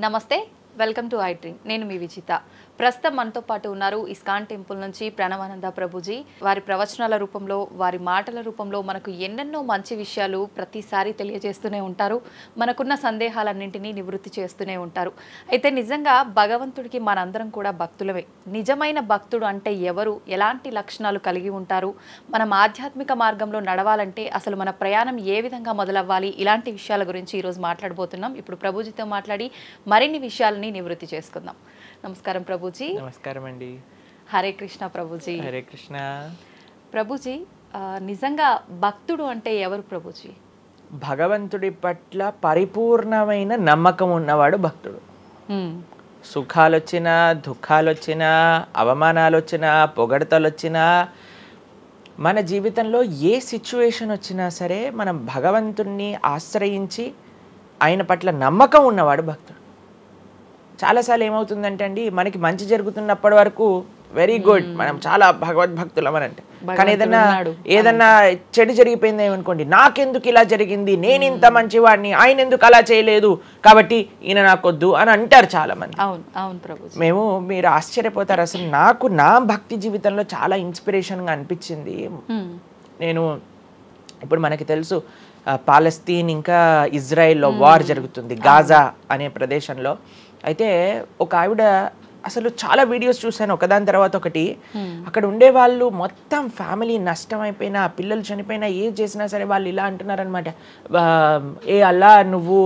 నమస్తే, welcome to I dream. నేను మీ విజిత. ప్రస్తుతం మనతో పాటు ఉన్నారు ఇస్కాన్ టెంపుల్ నుంచి ప్రణవానంద ప్రభుజీ. వారి ప్రవచనాల రూపంలో, వారి మాటల రూపంలో మనకు ఎన్నెన్నో మంచి విషయాలు ప్రతిసారి తెలియజేస్తూనే ఉంటారు. మనకున్న సందేహాలన్నింటినీ నివృత్తి చేస్తూనే ఉంటారు. అయితే నిజంగా భగవంతుడికి మనందరం కూడా భక్తులమే. నిజమైన భక్తుడు అంటే ఎవరు, ఎలాంటి లక్షణాలు కలిగి ఉంటారు, మనం ఆధ్యాత్మిక మార్గంలో నడవాలంటే అసలు మన ప్రయాణం ఏ విధంగా మొదలవ్వాలి, ఇలాంటి విషయాల గురించి ఈరోజు మాట్లాడబోతున్నాం. ఇప్పుడు ప్రభుజీతో మాట్లాడి మరిన్ని విషయాలని నివృత్తి చేసుకుందాం. నమస్కారం ప్రభుజీ. నమస్కారం అండి. హరే కృష్ణ ప్రభుజీ. హరే కృష్ణ. ప్రభుజీ, నిజంగా భక్తుడు అంటే ఎవరు ప్రభుజీ? భగవంతుడి పట్ల పరిపూర్ణమైన నమ్మకం ఉన్నవాడు భక్తుడు. సుఖాలు వచ్చినా, దుఃఖాలు వచ్చినా, అవమానాలు వచ్చినా, పొగడతలు వచ్చినా, మన జీవితంలో ఏ సిచ్యువేషన్ వచ్చినా సరే మనం భగవంతుణ్ణి ఆశ్రయించి ఆయన పట్ల నమ్మకం ఉన్నవాడు భక్తుడు. చాలాసార్లు ఏమవుతుందంటే అండి, మనకి మంచి జరుగుతున్నప్పటి వరకు వెరీ గుడ్, మనం చాలా భగవద్భక్తులం అని అంటే, కానీ ఏదన్నా చెడు జరిగిపోయింది ఏమనుకోండి, నాకెందుకు ఇలా జరిగింది, నేను ఇంత మంచివాడిని, ఆయన ఎందుకు అలా చేయలేదు, కాబట్టి ఈయన నాకొద్దు అని అంటారు చాలా మంది. మేము మీరు ఆశ్చర్యపోతారు, అసలు నాకు నా భక్తి జీవితంలో చాలా ఇన్స్పిరేషన్గా అనిపించింది. నేను ఇప్పుడు మనకి తెలుసు పాలస్తీన్ ఇంకా ఇజ్రాయెల్లో వార్ జరుగుతుంది, గాజా అనే ప్రదేశంలో. అయితే ఒక ఆవిడ, అసలు చాలా వీడియోస్ చూశాను ఒకదాని తర్వాత ఒకటి, అక్కడ ఉండే వాళ్ళు మొత్తం ఫ్యామిలీ నష్టం అయిపోయినా, పిల్లలు చనిపోయినా, ఏం చేసినా సరే వాళ్ళు ఇలా అంటున్నారనమాట, ఏ అల్లా నువ్వు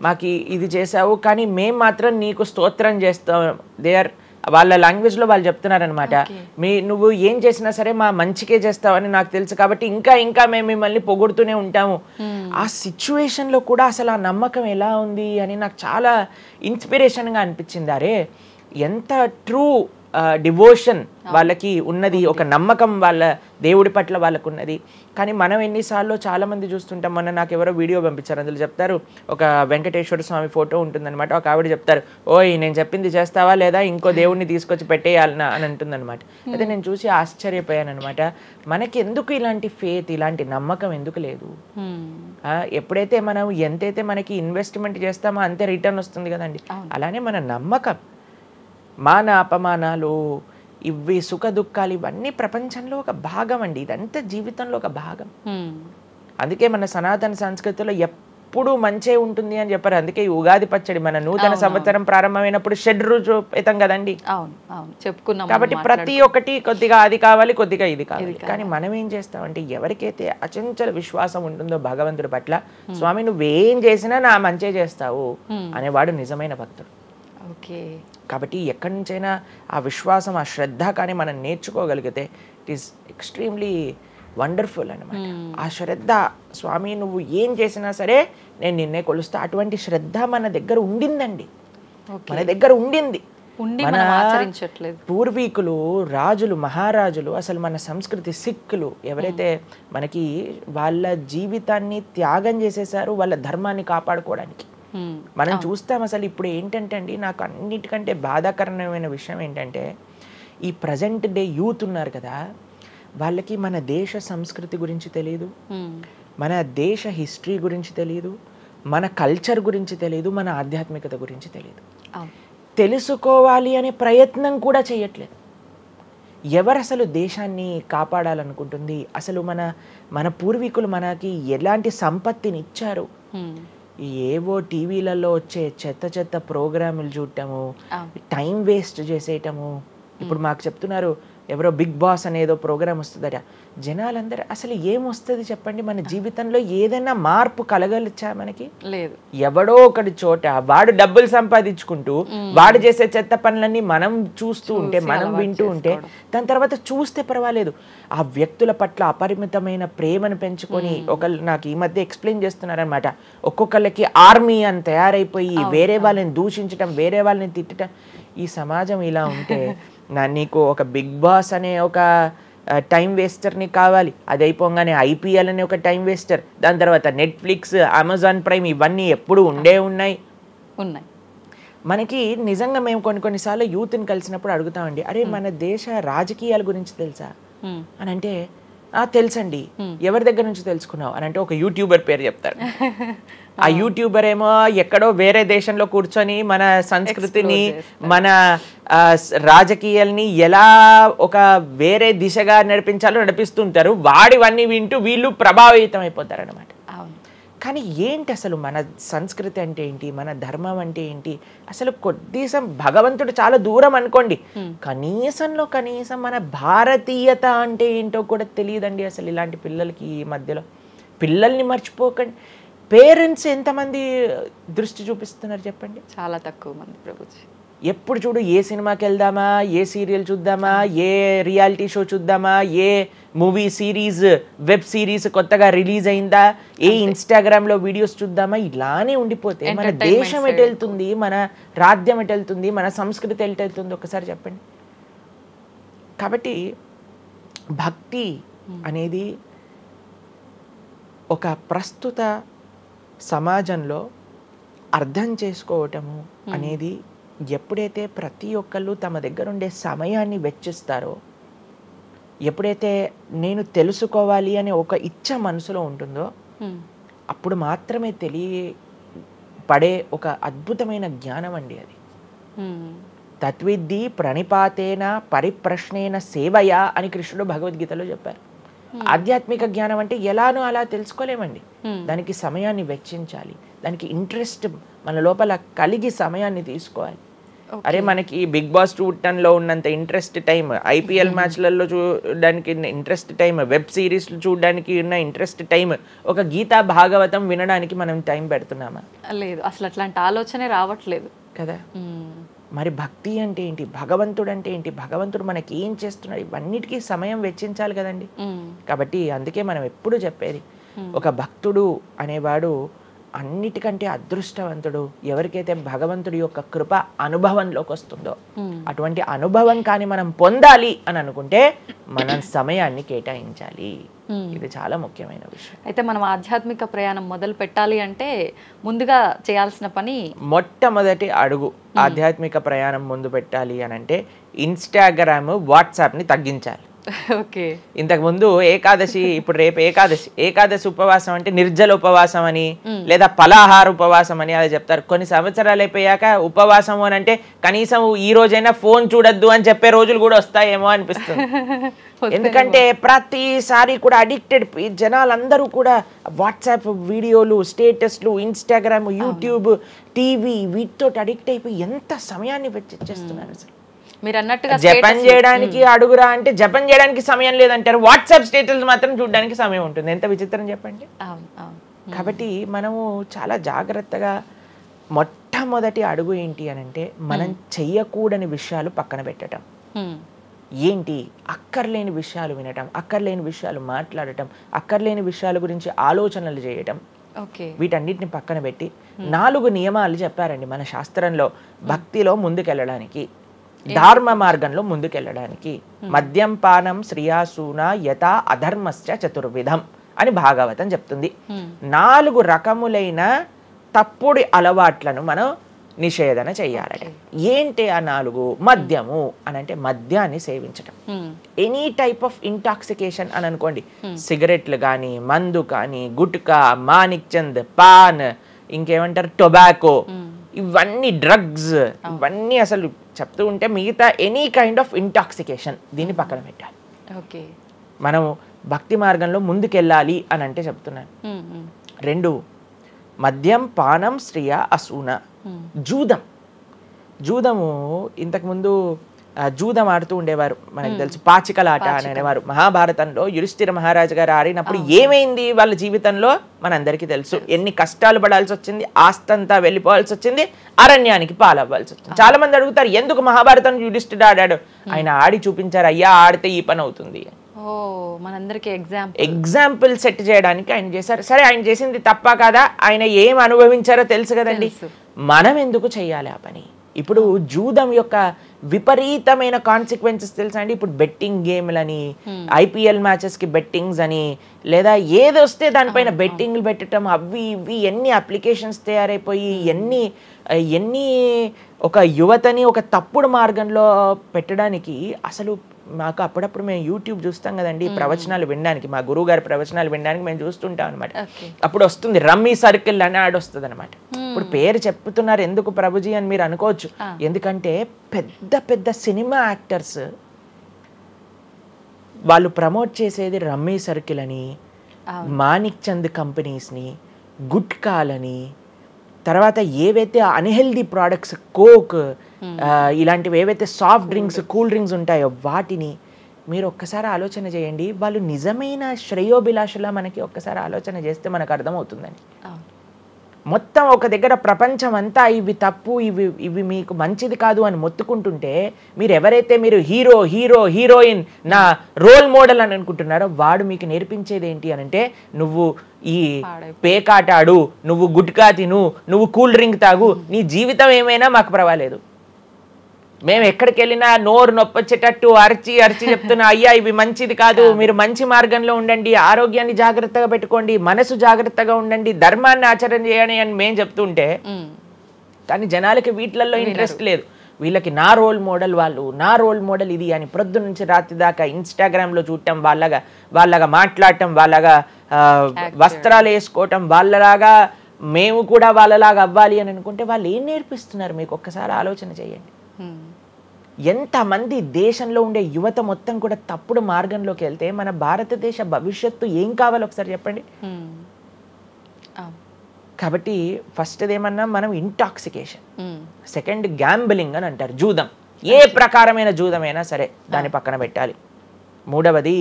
మాకు ఇది చేసావు కానీ మేము మాత్రం నీకు స్తోత్రం చేస్తాం. దే ఆర్ వాళ్ళ లాంగ్వేజ్లో వాళ్ళు చెప్తున్నారనమాట, నువ్వు ఏం చేసినా సరే మా మంచికే చేస్తావని నాకు తెలుసు, కాబట్టి ఇంకా ఇంకా మేము మిమ్మల్ని పొగుడుతూనే ఉంటాము. ఆ సిచ్యువేషన్లో కూడా అసలు ఆ నమ్మకం ఎలా ఉంది అని నాకు చాలా ఇన్స్పిరేషన్గా అనిపించింది. అరే ఎంత ట్రూ డివోషన్ వాళ్ళకి ఉన్నది, ఒక నమ్మకం వాళ్ళ దేవుడి పట్ల వాళ్ళకు ఉన్నది. కానీ మనం ఎన్నిసార్లు చాలామంది చూస్తుంటాం. మొన్న నాకు ఎవరో వీడియో పంపించారు, అందులో చెప్తారు, ఒక వెంకటేశ్వర స్వామి ఫోటో ఉంటుందన్నమాట, ఒక ఆవిడ చెప్తారు, ఓయ్ నేను చెప్పింది చేస్తావా లేదా, ఇంకో దేవుడిని తీసుకొచ్చి పెట్టేయాలనా అని అంటుందన్నమాట. అయితే నేను చూసి ఆశ్చర్యపోయాను అనమాట, మనకి ఎందుకు ఇలాంటి ఫేత్, ఇలాంటి నమ్మకం ఎందుకు లేదు? ఎప్పుడైతే మనం ఎంతైతే మనకి ఇన్వెస్ట్మెంట్ చేస్తామో అంతే రిటర్న్ వస్తుంది కదండి. అలానే మన నమ్మకం, మాన అపమానాలు, ఇవి సుఖ దుఃఖాలు, ఇవన్నీ ప్రపంచంలో ఒక భాగం అండి. ఇదంతా జీవితంలో ఒక భాగం. అందుకే మన సనాతన సంస్కృతిలో ఎప్పుడు మంచే ఉంటుంది అని చెప్పారు. అందుకే ఈ ఉగాది పచ్చడి, మన నూతన సంవత్సరం ప్రారంభమైనప్పుడు షడ్రుజోపేతం కదండి, చెప్పుకున్నాం. కాబట్టి ప్రతి ఒక్కటి కొద్దిగా అది కావాలి, కొద్దిగా ఇది కావాలి. కానీ మనం ఏం చేస్తామంటే, ఎవరికైతే అచంచల విశ్వాసం ఉంటుందో భగవంతుడి పట్ల, స్వామి నువ్వేం చేసినా నా మంచే చేస్తావు అనేవాడు నిజమైన భక్తుడు. కాబట్టి ఎక్కడి నుంచైనా ఆ విశ్వాసం, ఆ శ్రద్ధ కానీ మనం నేర్చుకోగలిగితే ఇట్ ఈస్ ఎక్స్ట్రీమ్లీ వండర్ఫుల్ అనమాట. ఆ శ్రద్ధ, స్వామి నువ్వు ఏం చేసినా సరే నేను నిన్నే కొలుస్తా, అటువంటి శ్రద్ధ మన దగ్గర ఉండిందండి, మన దగ్గర ఉండింది. మన పూర్వీకులు, రాజులు, మహారాజులు, అసలు మన సంస్కృతి, సిక్కులు ఎవరైతే మనకి వాళ్ళ జీవితాన్ని త్యాగం చేసేసారు వాళ్ళ ధర్మాన్ని కాపాడుకోవడానికి. మనం చూస్తాం. అసలు ఇప్పుడు ఏంటంటే అండి, నాకు అన్నిటికంటే బాధాకరమైన విషయం ఏంటంటే, ఈ ప్రజెంట్ డే యూత్ ఉన్నారు కదా, వాళ్ళకి మన దేశ సంస్కృతి గురించి తెలియదు, మన దేశ హిస్టరీ గురించి తెలియదు, మన కల్చర్ గురించి తెలియదు, మన ఆధ్యాత్మికత గురించి తెలియదు. తెలుసుకోవాలి అనే ప్రయత్నం కూడా చేయట్లేదు. ఎవరు అసలు దేశాన్ని కాపాడాలనుకుంటుంది? అసలు మన పూర్వీకులు మనకి ఎలాంటి సంపత్తిని ఇచ్చారు? ఏవో టీవీలలో వచ్చే చెత్త ప్రోగ్రాములు చూడటము, టైం వేస్ట్ చేసేయటము. ఇప్పుడు మాకు చెప్తున్నారు, ఎవరో బిగ్ బాస్ అనేదో ప్రోగ్రామ్ వస్తుందట. జనాలందరూ అసలు ఏమొస్తుంది చెప్పండి? మన జీవితంలో ఏదైనా మార్పు కలగలిచా? మనకి లేదు. ఎవడో ఒకటి చోట వాడు డబ్బులు సంపాదించుకుంటూ వాడు చేసే చెత్త పనులన్నీ మనం చూస్తూ ఉంటే, మనం వింటూ ఉంటే, దాని తర్వాత చూస్తే పర్వాలేదు, ఆ వ్యక్తుల పట్ల అపరిమితమైన ప్రేమను పెంచుకొని, ఒకళ్ళు నాకు ఈ మధ్య ఎక్స్ప్లెయిన్ చేస్తున్నారనమాట, ఒక్కొక్కళ్ళకి ఆర్మీ అని తయారైపోయి వేరే వాళ్ళని దూషించటం, వేరే వాళ్ళని తిట్టడం. ఈ సమాజం ఇలా ఉంటే నీకు ఒక బిగ్ బాస్ అనే ఒక టైం వేస్టర్ని కావాలి, అది అయిపోగానే ఐపీఎల్ అనే ఒక టైం వేస్టర్, దాని తర్వాత నెట్ఫ్లిక్స్, అమెజాన్ ప్రైమ్, ఇవన్నీ ఎప్పుడు ఉన్నాయి. మనకి నిజంగా మేము కొన్నిసార్లు యూత్ని కలిసినప్పుడు అడుగుతామండి, అరే మన దేశ రాజకీయాల గురించి తెలుసా అని అంటే, తెలుసండి. ఎవరి దగ్గర నుంచి తెలుసుకున్నావు అని అంటే ఒక యూట్యూబర్ పేరు చెప్తారు. ఆ యూట్యూబర్ ఏమో ఎక్కడో వేరే దేశంలో కూర్చొని మన సంస్కృతిని మన రాజకీయాల్ని ఎలా ఒక వేరే దిశగా నడిపించాలో నడిపిస్తుంటారు. వాడివన్నీ వింటూ వీళ్ళు ప్రభావితం అయిపోతారు అనమాట. కానీ ఏంటి అసలు మన సంస్కృతి అంటే ఏంటి, మన ధర్మం అంటే ఏంటి, అసలు కొద్దిసం భగవంతుడు చాలా దూరం అనుకోండి, కనీసంలో కనీసం మన భారతీయత అంటే ఏంటో కూడా తెలియదండి అసలు ఇలాంటి పిల్లలకి. ఈ మధ్యలో పిల్లల్ని మర్చిపోకండి. పేరెంట్స్ ఎంతమంది దృష్టి చూపిస్తున్నారు చెప్పండి? చాలా తక్కువ మంది ప్రభుజీ. ఎప్పుడు చూడు ఏ సినిమాకి వెళ్దామా, ఏ సీరియల్ చూద్దామా, ఏ రియాలిటీ షో చూద్దామా, ఏ మూవీ సిరీస్ వెబ్ సిరీస్ కొత్తగా రిలీజ్ అయిందా, ఏ ఇన్స్టాగ్రామ్లో వీడియోస్ చూద్దామా, ఇలానే ఉండిపోతే మన దేశం ఎటు వెళ్తుంది, మన రాజ్యం ఎటు వెళ్తుంది, మన సంస్కృతి ఎటు వెళ్తుంది ఒకసారి చెప్పండి. కాబట్టి భక్తి అనేది ఒక ప్రస్తుత సమాజంలో అర్థం చేసుకోవటము అనేది ఎప్పుడైతే ప్రతి ఒక్కళ్ళు తమ దగ్గర ఉండే సమయాన్ని వెచ్చిస్తారో, ఎప్పుడైతే నేను తెలుసుకోవాలి అనే ఒక ఇచ్చ మనసులో ఉంటుందో అప్పుడు మాత్రమే తెలియపడే ఒక అద్భుతమైన జ్ఞానం అండి అది. తత్విద్ధి ప్రణిపాతేన పరిప్రశ్నేన సేవయా అని కృష్ణుడు భగవద్గీతలో చెప్పారు. ఆధ్యాత్మిక జ్ఞానం అంటే ఎలానో అలా తెలుసుకోలేమండి. దానికి సమయాన్ని వెచ్చించాలి, దానికి ఇంట్రెస్ట్ మన లోపల కలిగి సమయాన్ని తీసుకోవాలి. అరే మనకి బిగ్ బాస్ చూడటంలో ఉన్నంత ఇంట్రెస్ట్ టైం, ఐపీఎల్ మ్యాచ్లలో చూడడానికి ఇంట్రెస్ట్ టైం, వెబ్ సిరీస్లు చూడడానికి ఉన్న ఇంట్రెస్ట్ టైం, ఒక గీతా భాగవతం వినడానికి మనం టైం పెడుతున్నామా? లేదు, అసలు అట్లాంటి ఆలోచనే రావట్లేదు కదా. మరి భక్తి అంటే ఏంటి, భగవంతుడు అంటే ఏంటి, భగవంతుడు మనకి ఏం చేస్తున్నాడు, ఇవన్నిటికీ సమయం వెచ్చించాలి కదండి. కాబట్టి అందుకే మనం ఎప్పుడు చెప్పేది, ఒక భక్తుడు అనేవాడు అన్నిటికంటే అదృష్టవంతుడు ఎవరికైతే భగవంతుడి యొక్క కృప అనుభవంలోకి వస్తుందో. అటువంటి అనుభవం కానీ మనం పొందాలి అని అనుకుంటే మనం సమయాన్ని కేటాయించాలి. ఇది చాలా ముఖ్యమైన విషయం. అయితే మనం ఆధ్యాత్మిక ప్రయాణం మొదలు పెట్టాలి అంటే ముందుగా చేయాల్సిన పని, మొట్టమొదటి అడుగు ఆధ్యాత్మిక ప్రయాణం ముందు పెట్టాలి అని అంటే ఇన్స్టాగ్రామ్, వాట్సాప్ని తగ్గించాలి. ఓకే. ఇంతకు ముందు ఏకాదశి, ఇప్పుడు రేపు ఏకాదశి ఉపవాసం అంటే నిర్జల ఉపవాసం అని లేదా పలాహార ఉపవాసం అని అలా చెప్తారు. కొన్ని సంవత్సరాలు అయిపోయాక ఉపవాసం అని అంటే కనీసం ఈ రోజైనా ఫోన్ చూడొద్దు అని చెప్పే రోజులు కూడా వస్తాయేమో అనిపిస్తుంది. ఎందుకంటే ప్రతిసారి కూడా అడిక్టెడ్ జనాలందరూ కూడా వాట్సాప్ వీడియోలు, స్టేటస్లు, ఇన్స్టాగ్రామ్, యూట్యూబ్, టీవీ వీటితో అడిక్ట్ అయిపోయి ఎంత సమయాన్ని వెచ్చిస్తున్నారు. అసలు మీరు అన్నట్టుగా జపం చేయడానికి అడుగురా అంటే జపం చేయడానికి సమయం లేదంటారు, వాట్సాప్ స్టేటస్ మాత్రం చూడడానికి సమయం ఉంటుంది. ఎంత విచిత్రం చెప్పండి. కాబట్టి మనము చాలా జాగ్రత్తగా మొట్టమొదటి అడుగు ఏంటి అని అంటే మనం చెయ్యకూడని విషయాలు పక్కన పెట్టడం. ఏంటి? అక్కర్లేని విషయాలు వినటం, అక్కర్లేని విషయాలు మాట్లాడటం, అక్కర్లేని విషయాల గురించి ఆలోచనలు చేయటం. వీటన్నిటిని పక్కన పెట్టి 4 నియమాలు చెప్పారండి మన శాస్త్రంలో భక్తిలో ముందుకెళ్ళడానికి, ధర్మ మార్గంలో ముందుకెళ్ళడానికి. మద్యం పానం శ్రియాసూన యథా అధర్మశ్చ చతుర్విధం అని భాగవతం చెప్తుంది. 4 రకములైన తప్పుడు అలవాట్లను మనం నిషేధన చెయ్యాలట. ఏంటి ఆ 4? మద్యము అని అంటే మద్యాన్ని సేవించటం, ఎనీ టైప్ ఆఫ్ ఇంటాక్సికేషన్ అని అనుకోండి, సిగరెట్లు కానీ, మందు కానీ, గుట్కా, మానిక్ చంద్, పాన్, ఇంకేమంటారు టొబాకో, ఇవన్నీ డ్రగ్స్, ఇవన్నీ అసలు చెప్తూ ఉంటే మిగతా ఎనీ కైండ్ ఆఫ్ ఇంటాక్సికేషన్ దీన్ని పక్కన పెట్టాలి. మనం భక్తి మార్గంలో ముందుకెళ్ళాలి అని అంటే చెప్తున్నాను. 2 మద్యం పానం శ్రియ అసూన. జూదము ఇంతకుముందు జూదం ఆడుతూ ఉండేవారు, మనకు తెలుసు పాచికలాట అని అనేవారు. మహాభారతంలో యుధిష్ఠిర మహారాజు గారు ఆడినప్పుడు ఏమైంది వాళ్ళ జీవితంలో మనందరికీ తెలుసు. ఎన్ని కష్టాలు పడాల్సి వచ్చింది, ఆస్తంతా వెళ్ళిపోవాల్సి వచ్చింది, అరణ్యానికి పాలవ్వాల్సి వచ్చింది. చాలా మంది అడుగుతారు ఎందుకు మహాభారతం యుధిష్ఠిరుడు ఆడాడు. ఆయన ఆడి చూపించారు, అయ్యా ఆడితే ఈ పని అవుతుంది. ఎగ్జాంపుల్ సెట్ చేయడానికి ఆయన చేశారు. సరే ఆయన చేసింది తప్ప కాదా, ఆయన ఏం అనుభవించారో తెలుసు కదండి. మనం ఎందుకు చెయ్యాలి ఆ పని? ఇప్పుడు జూదం యొక్క విపరీతమైన కాన్సిక్వెన్సెస్ తెలుసా అండి. ఇప్పుడు బెట్టింగ్ గేమ్లని, ఐపీఎల్ మ్యాచెస్కి బెట్టింగ్స్ అని, లేదా ఏది వస్తే దానిపైన బెట్టింగ్లు పెట్టడం, అవి ఇవి ఎన్ని అప్లికేషన్స్ తయారైపోయి ఎన్ని ఒక యువతని ఒక తప్పుడు మార్గంలో పెట్టడానికి అసలు మాకు అప్పుడప్పుడు మేము యూట్యూబ్ చూస్తాం కదండి ప్రవచనాలు వినడానికి, మా గురువు గారి ప్రవచనాలు వినడానికి మేము చూస్తుంటాం అనమాట. అప్పుడు వస్తుంది రమ్మీ సర్కిల్ అని యాడ్ వస్తుంది అనమాట. ఇప్పుడు పేరు చెప్తున్నారు ఎందుకు ప్రభుజీ అని మీరు అనుకోవచ్చు. ఎందుకంటే పెద్ద పెద్ద సినిమా యాక్టర్స్ వాళ్ళు ప్రమోట్ చేసేది రమ్మీ సర్కిల్ అని, మాణిక్ చంద్ కంపెనీస్ని, గుట్కాలని, తర్వాత ఏవైతే అన్హెల్దీ ప్రోడక్ట్స్ కోక్ ఇలాంటివి ఏవైతే సాఫ్ట్ డ్రింక్స్ కూల్ డ్రింక్స్ ఉంటాయో వాటిని మీరు ఒక్కసారి ఆలోచన చేయండి. వాళ్ళు నిజమైన శ్రేయోభిలాషులా మనకి ఒక్కసారి ఆలోచన చేస్తే మనకు అర్థమవుతుందని. మొత్తం ఒక దగ్గర ప్రపంచం అంతా ఇవి తప్పు, ఇవి మీకు మంచిది కాదు అని మొత్తుకుంటుంటే మీరు ఎవరైతే మీరు హీరోయిన్ నా రోల్ మోడల్ అని అనుకుంటున్నారో వాడు మీకు నేర్పించేది ఏంటి అని అంటే, నువ్వు ఈ పేకాట ఆడు, నువ్వు గుట్కా తిను, నువ్వు కూల్ డ్రింక్ తాగు, నీ జీవితం ఏమైనా మాకు పర్వాలేదు. మేము ఎక్కడికి వెళ్ళినా నోరు నొప్పొచ్చేటట్టు అరిచి చెప్తున్నా, అయ్యా ఇవి మంచిది కాదు, మీరు మంచి మార్గంలో ఉండండి, ఆరోగ్యాన్ని జాగ్రత్తగా పెట్టుకోండి, మనసు జాగ్రత్తగా ఉండండి, ధర్మాన్ని ఆచరణ చేయండి అని మేము చెప్తుంటే, కానీ జనాలకి వీటిలలో ఇంట్రెస్ట్ లేదు. వీళ్ళకి నా రోల్ మోడల్ వాళ్ళు, నా రోల్ మోడల్ ఇది అని ప్రొద్దు నుంచి రాత్రి దాకా ఇన్స్టాగ్రామ్లో చూడటం, వాళ్ళగా మాట్లాడటం, వాళ్ళగా వస్త్రాలు వేసుకోవటం, వాళ్ళలాగా మేము కూడా వాళ్ళలాగా అవ్వాలి అని అనుకుంటే వాళ్ళు ఏం నేర్పిస్తున్నారు మీకు ఒక్కసారి ఆలోచన చేయండి. ఎంతమంది దేశంలో ఉండే యువత మొత్తం కూడా తప్పుడు మార్గంలోకి వెళ్తే మన భారతదేశ భవిష్యత్తు ఏం కావాలో ఒకసారి చెప్పండి. కాబట్టి ఫస్ట్ ఏమన్నా మనం ఇంటాక్సికేషన్, సెకండ్ గ్యాంబ్లింగ్ అని అంటారు, జూదం, ఏ ప్రకారమైన జూదమైనా సరే దాన్ని పక్కన పెట్టాలి. మూడవది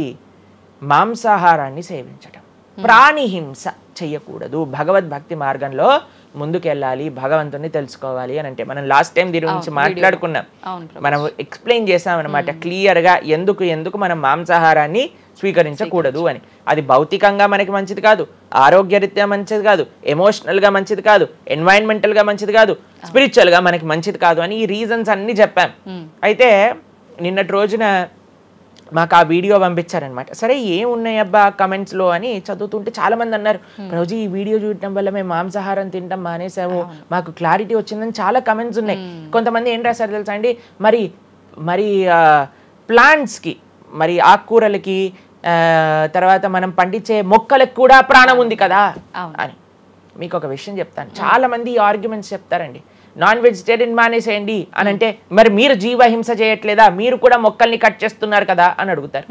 మాంసాహారాన్ని సేవించటం, ప్రాణిహింస చెయ్యకూడదు, భగవద్భక్తి మార్గంలో ముందుకెళ్ళాలి, భగవంతుని తెలుసుకోవాలి అని అంటే మనం లాస్ట్ టైం దీని గురించి మాట్లాడుకున్నాం, మనం ఎక్స్ప్లెయిన్ చేసాం అనమాట క్లియర్గా ఎందుకు మనం మాంసాహారాన్ని స్వీకరించకూడదు అని. అది భౌతికంగా మనకి మంచిది కాదు, ఆరోగ్యరీత్యా మంచిది కాదు, ఎమోషనల్గా మంచిది కాదు, ఎన్వైరన్మెంటల్గా మంచిది కాదు, స్పిరిచువల్గా మనకి మంచిది కాదు అని ఈ రీజన్స్ అన్ని చెప్పాం. అయితే నిన్నటి రోజున మాకు ఆ వీడియో పంపించారనమాట. సరే ఏమున్నాయి అబ్బా కమెంట్స్లో అని చదువుతుంటే చాలామంది అన్నారు, రోజు ఈ వీడియో చూడటం వల్ల మేము మాంసాహారం తినటం మానేసాము, మాకు క్లారిటీ వచ్చిందని చాలా కమెంట్స్ ఉన్నాయి. కొంతమంది ఏం రాశారు తెలుసా అండి, మరి ప్లాంట్స్కి, మరి ఆకుకూరలకి, తర్వాత మనం పండించే మొక్కలకు కూడా ప్రాణం ఉంది కదా అని. మీకు ఒక విషయం చెప్తాను, చాలామంది ఈ ఆర్గ్యుమెంట్స్ చెప్తారండి, నాన్ వెజిటేరియన్ మానేసేయండి అని అంటే, మరి మీరు జీవహింస చేయట్లేదా, మీరు కూడా మొక్కల్ని కట్ చేస్తున్నారు కదా అని అడుగుతారు.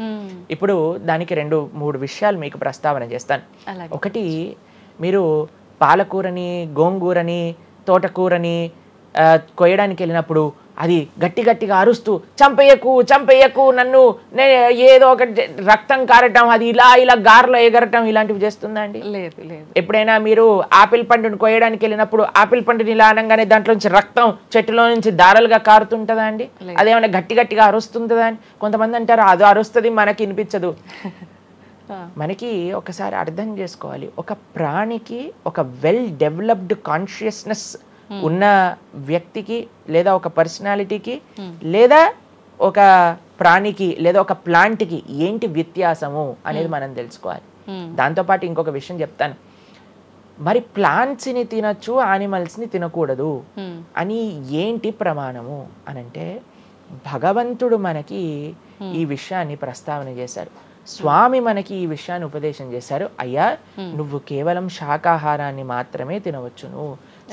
ఇప్పుడు దానికి 2-3 విషయాలు మీకు ప్రస్తావన చేస్తాను. ఒకటి, మీరు పాలకూరని, గోంగూరని, తోటకూరని కొయ్యడానికి వెళ్ళినప్పుడు అది గట్టిగా అరుస్తూ చంపేయకు నన్ను, ఏదో ఒక రక్తం కారటం, అది ఇలా గార్లో ఎగరటం, ఇలాంటివి చేస్తుందా అండి? లేదు. ఎప్పుడైనా మీరు ఆపిల్ పండుని కొయ్యడానికి వెళ్ళినప్పుడు ఆపిల్ పండుని ఇలా అనగానే దాంట్లో నుంచి రక్తం చెట్టులో నుంచి దారాలుగా కారుతుంటుందా అండి? అదేమైనా గట్టిగా అరుస్తుందా అని కొంతమంది అంటారు, అది అరుస్తుంది మనకి వినిపించదు. మనకి ఒకసారి అర్థం చేసుకోవాలి, ఒక ప్రాణికి ఒక వెల్ డెవలప్డ్ కాన్షియస్నెస్ ఉన్న వ్యక్తికి, లేదా ఒక పర్సనాలిటీకి, లేదా ఒక ప్రాణికి, లేదా ఒక ప్లాంట్కి ఏంటి వ్యత్యాసము అనేది మనం తెలుసుకోవాలి. దాంతోపాటు ఇంకొక విషయం చెప్తాను, మరి ప్లాంట్స్ని తినచ్చు, యానిమల్స్ని తినకూడదు అని ఏంటి ప్రమాణము అనంటే, భగవంతుడు మనకి ఈ విషయాన్ని ప్రస్తావన చేశారు, స్వామి మనకి ఈ విషయాన్ని ఉపదేశం చేశారు. అయ్యా, నువ్వు కేవలం శాకాహారాన్ని మాత్రమే తినవచ్చును,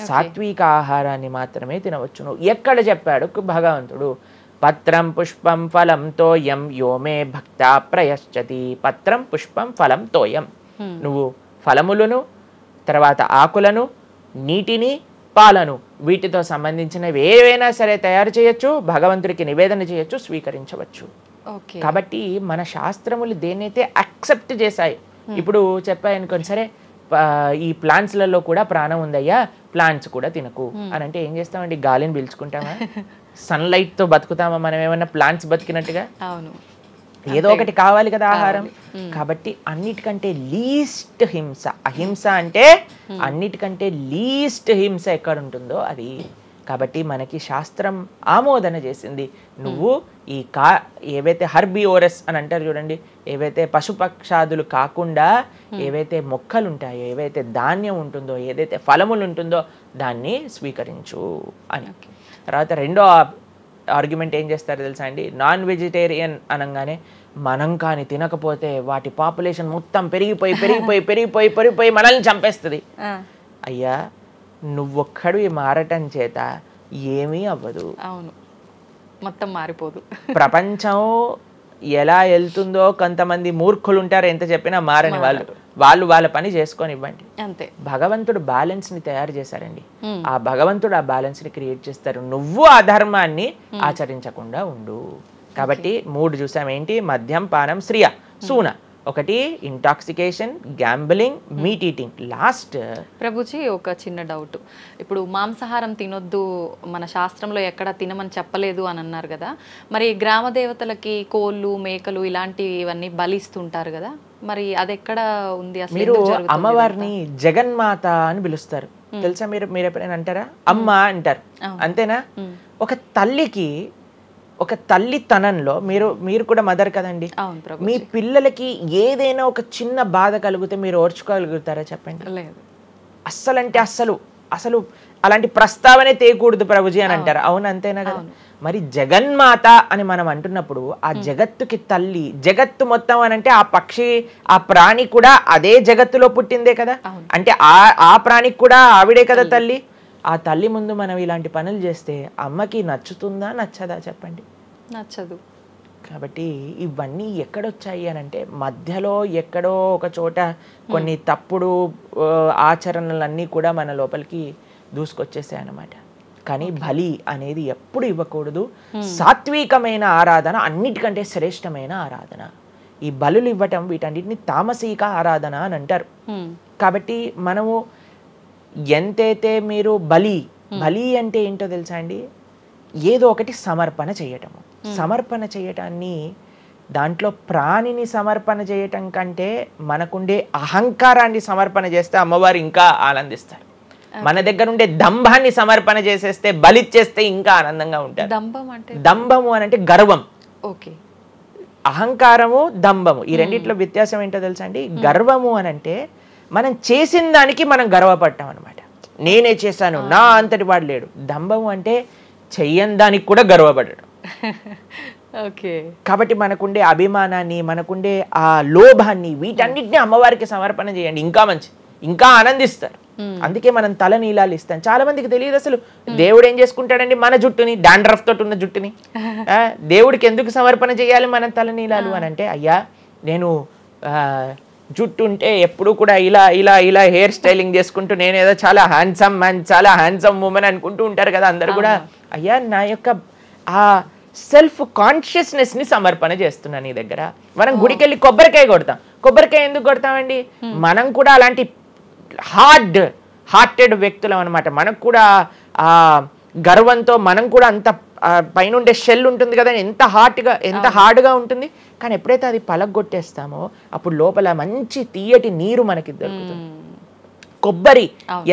సాత్విక ఆహారాన్ని మాత్రమే తినవచ్చును. ఎక్కడ చెప్పాడు భగవంతుడు? పత్రం పుష్పం ఫలం తోయం యోమే భక్తా ప్రయశ్చతి. పత్రం పుష్పం ఫలం తోయం, నువ్వు ఫలములను, తర్వాత ఆకులను, నీటిని, పాలను, వీటితో సంబంధించినవి ఏవైనా సరే తయారు చేయొచ్చు, భగవంతుడికి నివేదన చేయొచ్చు, స్వీకరించవచ్చు. కాబట్టి మన శాస్త్రములు దేన్నైతే యాక్సెప్ట్ చేశాయి, ఇప్పుడు చెప్పాయనుకోండి, సరే ఈ ప్లాంట్స్లలో కూడా ప్రాణం ఉందయ్యా, ప్లాంట్స్ కూడా తినకు అని అంటే ఏం చేస్తామండి? గాలిని పీల్చుకుంటామా? సన్లైట్తో బతుకుతామా మనం ఏమన్నా ప్లాంట్స్ బతికినట్టుగా? ఏదో ఒకటి కావాలి కదా ఆహారం. కాబట్టి అన్నిటికంటే లీస్ట్ హింస, అహింస అంటే అన్నిటికంటే లీస్ట్ హింస ఎక్కడ ఉంటుందో అది. కాబట్టి మనకి శాస్త్రం ఆమోదన చేసింది, నువ్వు ఈ ఏవైతే హర్బివోరస్ అని అంటారు చూడండి, ఏవైతే పశుపక్షాదులు కాకుండా ఏవైతే మొక్కలు ఉంటాయో, ఏవైతే ధాన్యం ఉంటుందో, ఏదైతే ఫలములు ఉంటుందో దాన్ని స్వీకరించు అని. తర్వాత రెండో ఆర్గ్యుమెంట్ ఏం చేస్తారు తెలుసా అండి, నాన్ వెజిటేరియన్ అనగానే మనం కానీ తినకపోతే వాటి పాపులేషన్ మొత్తం పెరిగిపోయి పెరిగిపోయి పెరిగిపోయి పెరిగిపోయి మనల్ని చంపేస్తుంది. అయ్యా నువ్వొక్కడు మారటం చేత ఏమీ అవ్వదు. అవును, మొత్తం మారిపోదు. ప్రపంచం ఎలా వెళ్తుందో కొంతమంది మూర్ఖులు ఉంటారు, ఎంత చెప్పినా మారని వాళ్ళు వాళ్ళ పని చేసుకొని ఇవ్వండి. అంతే. భగవంతుడు బ్యాలెన్స్ ని తయారు చేశారండి. ఆ భగవంతుడు ఆ బ్యాలెన్స్ ని క్రియేట్ చేస్తారు. నువ్వు ఆ ధర్మాన్ని ఆచరించకుండా ఉండు. కాబట్టి 3 చూసాం. ఏంటి? మద్యం, పానం, శ్రియ, సూన. ఒకటి intoxication, gambling, meet eating. Last Prabhuji ఒక చిన్న డౌట్. ఇప్పుడు మాంసాహారం తినొద్దు, మన శాస్త్రంలో ఎక్కడ తినమని చెప్పలేదు అని అన్నారు కదా, మరి గ్రామ దేవతలకి కోళ్ళు, మేకలు ఇలాంటివన్నీ బలిస్తుంటారు కదా, మరి అది ఎక్కడ ఉంది అసలు? మీరు అమ్మవారిని జగన్మాత అని పిలుస్తారు తెలుసా? మీరు ఎప్పుడైనా అంటారా? అమ్మ అంటారు, అంతేనా? ఒక తల్లికి, ఒక తల్లితనంలో మీరు కూడా మదర్ కదండి, మీ పిల్లలకి ఏదైనా ఒక చిన్న బాధ కలిగితే మీరు ఓర్చుకోగలుగుతారా చెప్పండి? లేదు. అస్సలంటే అసలు అలాంటి ప్రస్తావనే తేయకూడదు ప్రభుజీ అని అంటారు. అవును, అంతేనా కదా? మరి జగన్మాత అని మనం అంటున్నప్పుడు ఆ జగత్తుకి తల్లి, జగత్తు మొత్తం అని అంటే ఆ పక్షి, ఆ ప్రాణి కూడా అదే జగత్తులో పుట్టిందే కదా, అంటే ఆ ప్రాణికి కూడా ఆవిడే కదా తల్లి. ఆ తల్లి ముందు మనం ఇలాంటి పనులు చేస్తే అమ్మకి నచ్చుతుందా నచ్చదా చెప్పండి? నచ్చదు. కాబట్టి ఇవన్నీ ఎక్కడొచ్చాయి అని అంటే మధ్యలో ఎక్కడో ఒక చోట కొన్ని తప్పుడు ఆచరణలన్నీ కూడా మన లోపలికి దూసుకొచ్చేసాయి అన్నమాట. కానీ బలి అనేది ఎప్పుడు ఇవ్వకూడదు. సాత్వికమైన ఆరాధన అన్నిటికంటే శ్రేష్టమైన ఆరాధన. ఈ బలులు ఇవ్వటం వీటన్నిటిని తామసిక ఆరాధన అని అంటారు. కాబట్టి మనము ఎంతైతే మీరు బలి అంటే ఏంటో తెలుసా అండి? ఏదో ఒకటి సమర్పణ చేయటము. సమర్పణ చేయటాన్ని, దాంట్లో ప్రాణిని సమర్పణ చేయటం కంటే మనకుండే అహంకారాన్ని సమర్పణ చేస్తే అమ్మవారు ఇంకా ఆనందిస్తారు. మన దగ్గర ఉండే దంభాన్ని సమర్పణ చేసేస్తే, బలిచ్చేస్తే ఇంకా ఆనందంగా ఉంటారు. దంభము అని అంటే గర్వం. ఓకే. అహంకారము, దంభము, ఈ రెండిట్లో వ్యత్యాసం ఏంటో తెలుసా అండి? గర్వము అని అంటే మనం చేసిన దానికి మనం గర్వపడటం అనమాట. నేనే చేశాను, నా అంతటి వాడు లేడు. దంభము అంటే చెయ్యని దానికి కూడా గర్వపడటం. ఓకే. కాబట్టి మనకుండే అభిమానాన్ని, మనకుండే ఆ లోభాన్ని, వీటన్నిటిని అమ్మవారికి సమర్పణ చేయండి, ఇంకా మంచి, ఇంకా ఆనందిస్తారు. అందుకే మనం తల నీలాలు ఇస్తాం. చాలా మందికి తెలియదు అసలు దేవుడు ఏం చేసుకుంటాడండి మన జుట్టుని, డాండ్రఫ్ తోటి ఉన్న జుట్టుని. దేవుడికి ఎందుకు సమర్పణ చేయాలి మనం తల నీలాలు అని అంటే, అయ్యా నేను జుట్టు ఉంటే ఎప్పుడు కూడా ఇలా ఇలా ఇలా హెయిర్ స్టైలింగ్ చేసుకుంటూ నేనేదో చాలా హ్యాండ్సమ్ మ్యాన్, చాలా హ్యాండ్సమ్ ఉమెన్ అనుకుంటూ ఉంటారు కదా అందరు కూడా. అయ్యా నా యొక్క ఆ సెల్ఫ్ కాన్షియస్నెస్ ని సమర్పణ చేస్తున్నా నీ దగ్గర. మనం గుడికి వెళ్ళి కొబ్బరికాయ కొడతాం. కొబ్బరికాయ ఎందుకు కొడతామండి? మనం కూడా అలాంటి హార్టెడ్ వ్యక్తులం అనమాట. మనకు కూడా ఆ గర్వంతో మనం కూడా అంత పైనుండే షెల్ ఉంటుంది కదా, ఎంత హార్డ్గా ఉంటుంది. కానీ ఎప్పుడైతే అది పలగొట్టేస్తామో అప్పుడు లోపల మంచి తీయటి నీరు మనకి దొరుకుతుంది. కొబ్బరి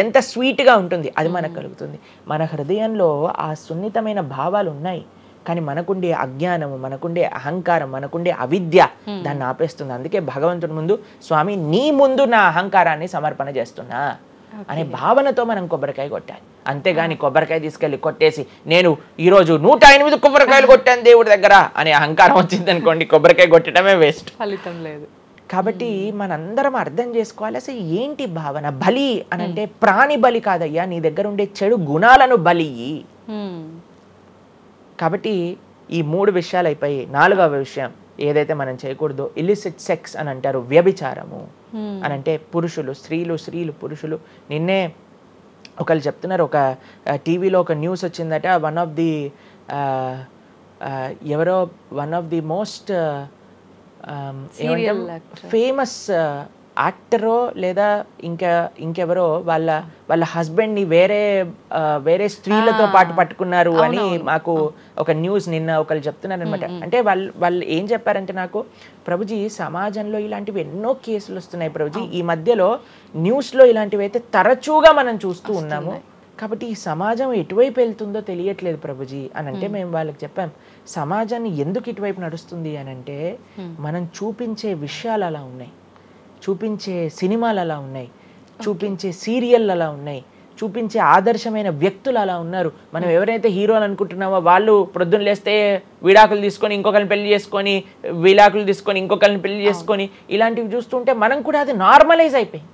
ఎంత స్వీట్గా ఉంటుంది, అది మనకు కలుగుతుంది. మన హృదయంలో ఆ సున్నితమైన భావాలు ఉన్నాయి, కానీ మనకుండే అజ్ఞానము, మనకుండే అహంకారం, మనకుండే అవిద్య దాన్ని ఆపేస్తుంది. అందుకే భగవంతుడి ముందు, స్వామి నీ ముందు నా అహంకారాన్ని సమర్పణ చేస్తున్నా అనే భావనతో మనం కొబ్బరికాయ కొట్టాలి. అంతేగాని కొబ్బరికాయ తీసుకెళ్ళి కొట్టేసి నేను ఈరోజు 108 కొబ్బరికాయలు కొట్టాను దేవుడి దగ్గర అనే అహంకారం వచ్చింది అనుకోండి, కొబ్బరికాయ కొట్టడమే వేస్ట్, ఫలితం లేదు. కాబట్టి మనందరం అర్థం చేసుకోవాలి అసలు ఏంటి భావన. బలి అని అంటే ప్రాణి బలి కాదయ్యా, నీ దగ్గర ఉండే చెడు గుణాలను బలి. కాబట్టి ఈ 3 విషయాలు అయిపోయి 4వ విషయం ఏదైతే మనం చేయకూడదో ఇలిసిట్ సెక్స్ అని అంటారు, వ్యభిచారము అని అంటే పురుషులు స్త్రీలు పురుషులు. నిన్నే ఒకళ్ళు చెప్తున్నారు, ఒక టీవీలో ఒక న్యూస్ వచ్చిందట, one of the most famous యాక్టరో లేదా ఇంకెవరో వాళ్ళ హస్బెండ్ని వేరే స్త్రీలతో పాటు పట్టుకున్నారు అని మాకు ఒక న్యూస్ నిన్న ఒకళ్ళు చెప్తున్నారు అనమాట. అంటే వాళ్ళు ఏం చెప్పారంటే నాకు, ప్రభుజీ సమాజంలో ఇలాంటివి ఎన్నో కేసులు వస్తున్నాయి ప్రభుజీ, ఈ మధ్యలో న్యూస్లో ఇలాంటివి అయితే తరచుగా మనం చూస్తూ ఉన్నాము, కాబట్టి ఈ సమాజం ఎటువైపు వెళ్తుందో తెలియట్లేదు ప్రభుజీ అని అంటే మేము వాళ్ళకి చెప్పాం, సమాజాన్ని ఎందుకు ఇటువైపు నడుస్తుంది అని అంటే మనం చూపించే విషయాలు అలా ఉన్నాయి, చూపించే సినిమాలు అలా ఉన్నాయి, చూపించే సీరియల్ అలా ఉన్నాయి, చూపించే ఆదర్శమైన వ్యక్తులు అలా ఉన్నారు. మనం ఎవరైతే హీరోలు అనుకుంటున్నామో వాళ్ళు ప్రొద్దున లేస్తే విడాకులు తీసుకొని ఇంకొకరిని పెళ్లి చేసుకొని, విడాకులు తీసుకొని ఇంకొకరిని పెళ్లి చేసుకొని, ఇలాంటివి చూస్తుంటే మనం కూడా అది నార్మలైజ్ అయిపోయింది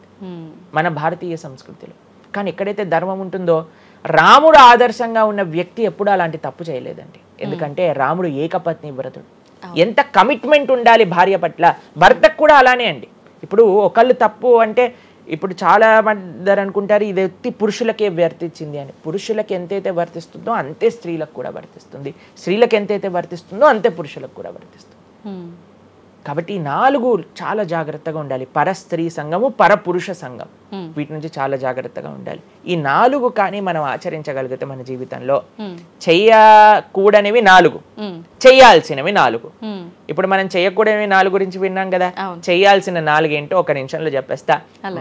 మన భారతీయ సంస్కృతిలో. కానీ ఎక్కడైతే ధర్మం ఉంటుందో, రాముడు ఆదర్శంగా ఉన్న వ్యక్తి ఎప్పుడూ అలాంటి తప్పు చేయలేదండి. ఎందుకంటే రాముడు ఏకపత్ని వ్రతుడు. ఎంత కమిట్మెంట్ ఉండాలి భార్య పట్ల, భర్తకు కూడా అలానే అండి. ఇప్పుడు ఒకళ్ళు తప్పు అంటే, ఇప్పుడు చాలా మంది అనుకుంటారు ఇది ఎత్తి పురుషులకే వర్తించింది అని. పురుషులకు ఎంతైతే వర్తిస్తుందో అంతే స్త్రీలకు కూడా వర్తిస్తుంది, స్త్రీలకు ఎంతైతే వర్తిస్తుందో అంతే పురుషులకు కూడా వర్తిస్తుంది. కాబట్టి ఈ 4 చాలా జాగ్రత్తగా ఉండాలి. పరస్త్రీ సంఘము, పరపురుష సంఘం, వీటి నుంచి చాలా జాగ్రత్తగా ఉండాలి. ఈ 4 కానీ మనం ఆచరించగలిగితే మన జీవితంలో, చెయ్యకూడనివి 4, చెయ్యాల్సినవి 4. ఇప్పుడు మనం చెయ్యకూడనివి 4 గురించి విన్నాం కదా. చెయ్యాల్సిన 4 ఏంటో ఒక నిమిషంలో చెప్పేస్తా.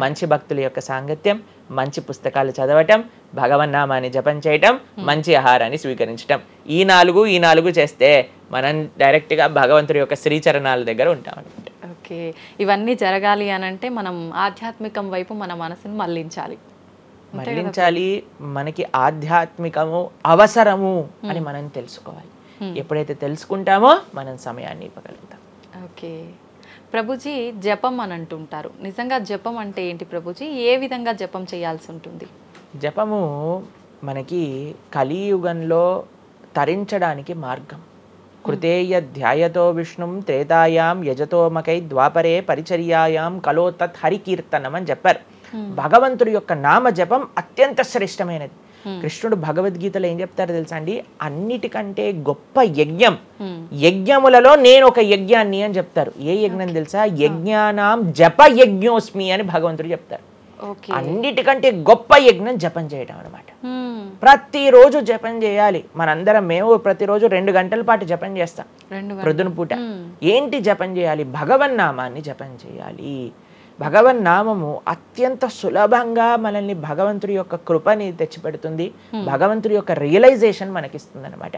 మంచి భక్తుల యొక్క సాంగత్యం, మంచి పుస్తకాలు చదవటం, భగవన్నామాన్ని జపం చేయటం, మంచి ఆహారాన్ని స్వీకరించటం. ఈ 4 చేస్తే మనం డైరెక్ట్గా భగవంతుడి యొక్క శ్రీచరణాల దగ్గర ఉంటాం అనమాట. ఓకే, ఇవన్నీ జరగాలి అని అంటే మనం ఆధ్యాత్మికం వైపు మన మనసును మళ్ళించాలి. మనకి ఆధ్యాత్మికము అవసరము అని మనం తెలుసుకోవాలి. ఎప్పుడైతే తెలుసుకుంటామో మనం సమయాన్ని ఇవ్వగలుగుతాం. ఓకే ప్రభుజీ, జపం అని అంటుంటారు. నిజంగా జపం అంటే ఏంటి ప్రభుజీ? ఏ విధంగా జపం చేయాల్సి ఉంటుంది? జపము మనకి కలియుగంలో తరించడానికి మార్గం. కృతేయ ధ్యాయతో విష్ణుం త్రేతాయాం యజతోమకై ద్వాపరే పరిచర్యాయాం కలో తత్ హరికీర్తనం అని చెప్పారు. భగవంతుడి యొక్క నామ జపం అత్యంత శ్రేష్టమైనది. కృష్ణుడు భగవద్గీతలో ఏం చెప్తారో తెలుసా అండి? అన్నిటికంటే గొప్ప యజ్ఞం, యజ్ఞములలో నేను ఒక యజ్ఞాన్ని అని చెప్తారు. ఏ యజ్ఞం తెలుసా? యజ్ఞానాం జప యజ్ఞోస్మి అని భగవంతుడు చెప్తారు. అన్నిటికంటే గొప్ప యజ్ఞం జపం చేయడం అనమాట. ప్రతిరోజు జపం చేయాలి. మనందరం మేము ప్రతిరోజు 2 గంటల పాటు జపం చేస్తాం ప్రొద్దున పూట. ఏంటి జపం చేయాలి? భగవన్నామాన్ని జపం చేయాలి. భగవన్నామము అత్యంత సులభంగా మనల్ని భగవంతుడి యొక్క కృపని తెచ్చిపెడుతుంది, భగవంతుడి యొక్క రియలైజేషన్ మనకిస్తుంది అనమాట.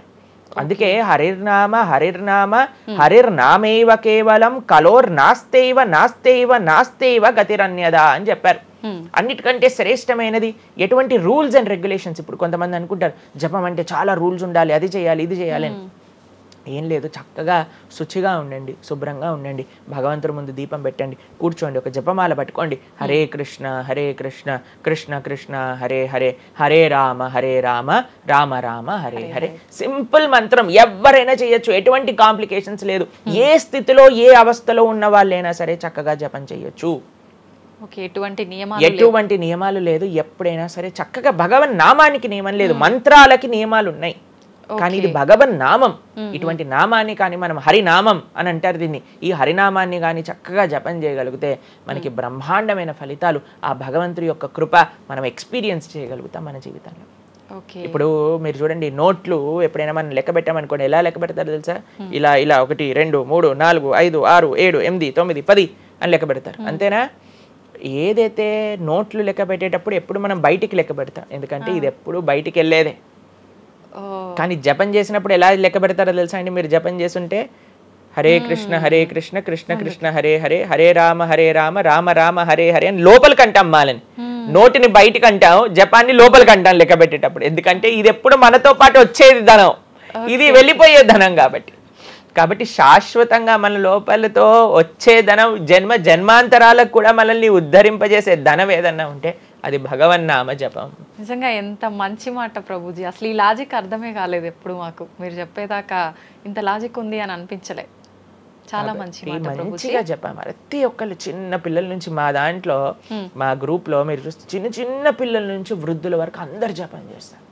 అందుకే హరిర్నామ హరిర్నామ హరిర్నామేవ కేవలం కలోర్ నాస్తేవ నాస్తేవ నాస్తేవ గతిరన్యద అని చెప్పారు. అన్నిటికంటే శ్రేష్టమైనది ఎటువంటి రూల్స్ అండ్ రెగ్యులేషన్స్. ఇప్పుడు కొంతమంది అనుకుంటారు జపం అంటే చాలా రూల్స్ ఉండాలి, అది చేయాలి ఇది చేయాలి అని. ఏం లేదు, చక్కగా శుచిగా ఉండండి, శుభ్రంగా ఉండండి, భగవంతుడి ముందు దీపం పెట్టండి, కూర్చోండి, ఒక జపమాల పట్టుకోండి. హరే కృష్ణ కృష్ణ కృష్ణ హరే హరే, హరే రామ రామ రామ హరే హరే. సింపుల్ మంత్రం, ఎవరైనా చేయొచ్చు, ఎటువంటి కాంప్లికేషన్స్ లేదు. ఏ స్థితిలో ఏ అవస్థలో ఉన్న వాళ్ళైనా సరే చక్కగా జపం చేయొచ్చు. ఎటువంటి నియమాలు లేదు. ఎప్పుడైనా సరే చక్కగా భగవన్ నామానికి నియమం లేదు, మంత్రాలకి నియమాలు ఉన్నాయి, కానీ ఇది భగవన్ నామం. ఇటువంటి నామాన్ని కానీ మనం హరినామం అని అంటారు దీన్ని. ఈ హరినామాన్ని కానీ చక్కగా జపం చేయగలిగితే మనకి బ్రహ్మాండమైన ఫలితాలు, ఆ భగవంతుడి యొక్క కృప మనం ఎక్స్పీరియన్స్ చేయగలుగుతాం మన జీవితంలో. ఇప్పుడు మీరు చూడండి, నోట్లు ఎప్పుడైనా మనం లెక్క పెట్టామనుకోండి, ఎలా లెక్క పెడతారు తెలుసా? ఇలా 1 2 3 4 5 6 7 8 9 10 అని లెక్క పెడతారు, అంతేనా? ఏదైతే నోట్లు లెక్క పెట్టేటప్పుడు ఎప్పుడు మనం బయటికి లెక్క పెడతాం, ఎందుకంటే ఇది ఎప్పుడు బయటికి వెళ్ళేదే. కానీ జపం చేసినప్పుడు ఎలా లెక్క పెడతారో తెలుసా అండి? మీరు జపం చేస్తుంటే హరే కృష్ణ కృష్ణ కృష్ణ హరే హరే, హరే రామ రామ రామ హరే హరే అని లోపలికి అంటాం మాలని. నోటిని బయటికి అంటాం, జపాన్ని లోపలికి అంటాం లెక్క పెట్టేటప్పుడు. ఎందుకంటే ఇది ఎప్పుడు మనతో పాటు వచ్చేది ధనం, ఇది వెళ్ళిపోయే ధనం. కాబట్టి శాశ్వతంగా మన లోపలతో వచ్చే ధనం, జన్మాంతరాలకు కూడా మనల్ని ఉద్ధరింపజేసే ధనం ఏదన్నా ఉంటే అది భగవన్నామ జపం. నిజంగా ఎంత మంచి మాట ప్రభుజీ. అసలు ఈ లాజిక్ అర్థమే కాలేదు ఎప్పుడు మాకు. మీరు చెప్పేదాకా ఇంత లాజిక్ ఉంది అని అనిపించలే. చాలా మంచిగా చెప్పాము. ప్రతి ఒక్కళ్ళు చిన్న పిల్లల నుంచి, మా దాంట్లో మా గ్రూప్ లో మీరు చూస్తే చిన్న పిల్లల నుంచి వృద్ధుల వరకు అందరు జపం చేస్తారు.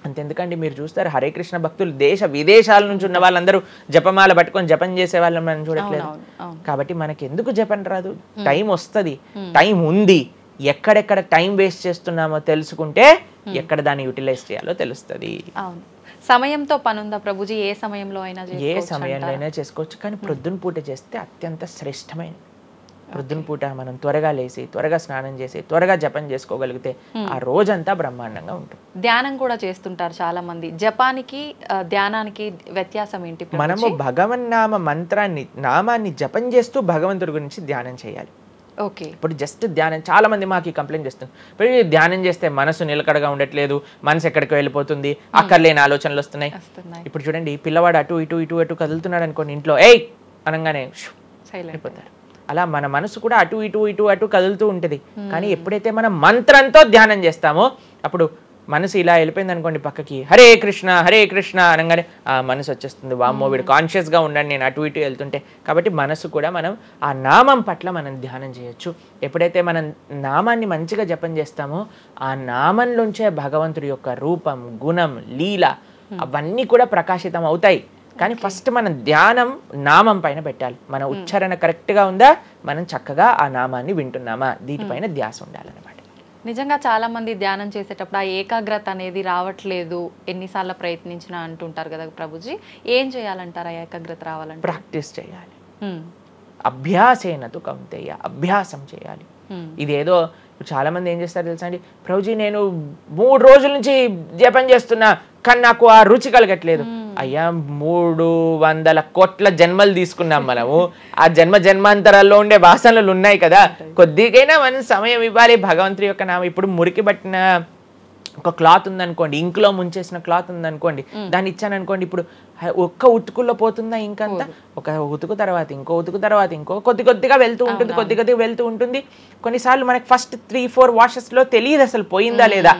అంతెందుకండి, మీరు చూస్తారు హరే కృష్ణ భక్తులు దేశ విదేశాల నుంచి ఉన్న వాళ్ళందరూ జపమాల పట్టుకొని జపం చేసే వాళ్ళని మనం చూడట్లేదు. కాబట్టి మనకి ఎందుకు జపం రాదు? టైం వస్తుంది, టైం ఉంది. ఎక్కడెక్కడ టైం వేస్ట్ చేస్తున్నామో తెలుసుకుంటే ఎక్కడ దాన్ని యూటిలైజ్ చేయాలో తెలుస్తుంది. సమయంతో పనుందా ప్రభుజీ? ఏ సమయంలో అయినా ఏ సమయంలో అయినా చేసుకోవచ్చు, కానీ ప్రొద్దున పూట చేస్తే అత్యంత శ్రేష్టమైన. ప్రొద్దున పూట మనం త్వరగా లేసి, త్వరగా స్నానం చేసి, త్వరగా జపం చేసుకోగలిగితే ఆ రోజంతా బ్రహ్మాండంగా ఉంటుంది. ధ్యానం కూడా చేస్తుంటారు చాలా మంది. జపానికి ధ్యానానికి వ్యత్యాసం ఏంటి? మనము భగవన్నామ మంత్రాన్ని, నామాన్ని జపం చేస్తూ భగవంతుడి గురించి ధ్యానం చేయాలి. ఓకే. ఇప్పుడు జస్ట్ ధ్యానం, చాలా మంది మాకు కంప్లైంట్ చేస్తుంది, ఇప్పుడు ఈ ధ్యానం చేస్తే మనసు నిలకడగా ఉండట్లేదు, మనసు ఎక్కడికి వెళ్ళిపోతుంది, అక్కర్లేని ఆలోచనలు వస్తున్నాయి. ఇప్పుడు చూడండి, పిల్లవాడు అటు ఇటు ఇటు అటు కదులుతున్నాడు అనుకోండి, ఇంట్లో ఏయ్ అనగానే అయిపోతారు. అలా మన మనసు కూడా అటు ఇటు ఇటు అటు కదులుతూ ఉంటుంది. కానీ ఎప్పుడైతే మనం మంత్రంతో ధ్యానం చేస్తామో అప్పుడు మనసు ఇలా వెళ్ళిపోయింది అనుకోండి పక్కకి, హరే కృష్ణ అనగానే ఆ మనసు వచ్చేస్తుంది, వామ్మో వీడు కాన్షియస్గా ఉండండి నేను అటు ఇటు వెళ్తుంటే. కాబట్టి మనసు కూడా మనం ఆ నామం పట్ల మనం ధ్యానం చేయొచ్చు. ఎప్పుడైతే మనం నామాన్ని మంచిగా జపం చేస్తామో ఆ నామంలోంచే భగవంతుడి యొక్క రూపం, గుణం, లీల అవన్నీ కూడా ప్రకాశితం అవుతాయి. కానీ ఫస్ట్ మనం ధ్యానం నామం పైన పెట్టాలి. మన ఉచ్చారణ కరెక్ట్గా ఉందా, మనం చక్కగా ఆ నామాన్ని వింటున్నామా, దీనిపైన ధ్యాస ఉండాలన్నమాట. నిజంగా చాలా మంది ధ్యానం చేసేటప్పుడు ఆ ఏకాగ్రత అనేది రావట్లేదు, ఎన్నిసార్లు ప్రయత్నించినా అంటుంటారు కదా ప్రభుజీ, ఏం చేయాలంటారు ఆ ఏకాగ్రత రావాలంటే? ప్రాక్టీస్ చేయాలి. అభ్యాసేనతు కౌంతేయ, అభ్యాసం చేయాలి. ఇదేదో చాలా మంది ఏం చేస్తారు తెలుసా అండి, ప్రభుజీ నేను 3 రోజుల నుంచి జపం చేస్తున్నా కానీ నాకు ఆ రుచి కలగట్లేదు. అయ్యా 300 కోట్ల జన్మలు తీసుకున్నాం మనము, ఆ జన్మాంతరాల్లో ఉండే వాసనలు ఉన్నాయి కదా, కొద్దిగైనా మనం సమయం ఇవ్వాలి భగవంతుడి యొక్క నామం. ఇప్పుడు మురికి పట్టిన ఒక క్లాత్ ఉందనుకోండి, ఇంకులో ముంచేసిన క్లాత్ ఉందనుకోండి, దాన్ని ఇచ్చాను అనుకోండి, ఇప్పుడు ఒక్క ఉతుకుల్లో పోతుందా ఇంకంతా? ఒక ఉతుకు తర్వాత ఇంకో ఉతుకు తర్వాత ఇంకో కొద్దిగా వెళ్తూ ఉంటుంది. కొన్నిసార్లు మనకి ఫస్ట్ 3-4 వాషెస్లో తెలియదు అసలు పోయిందా లేదా.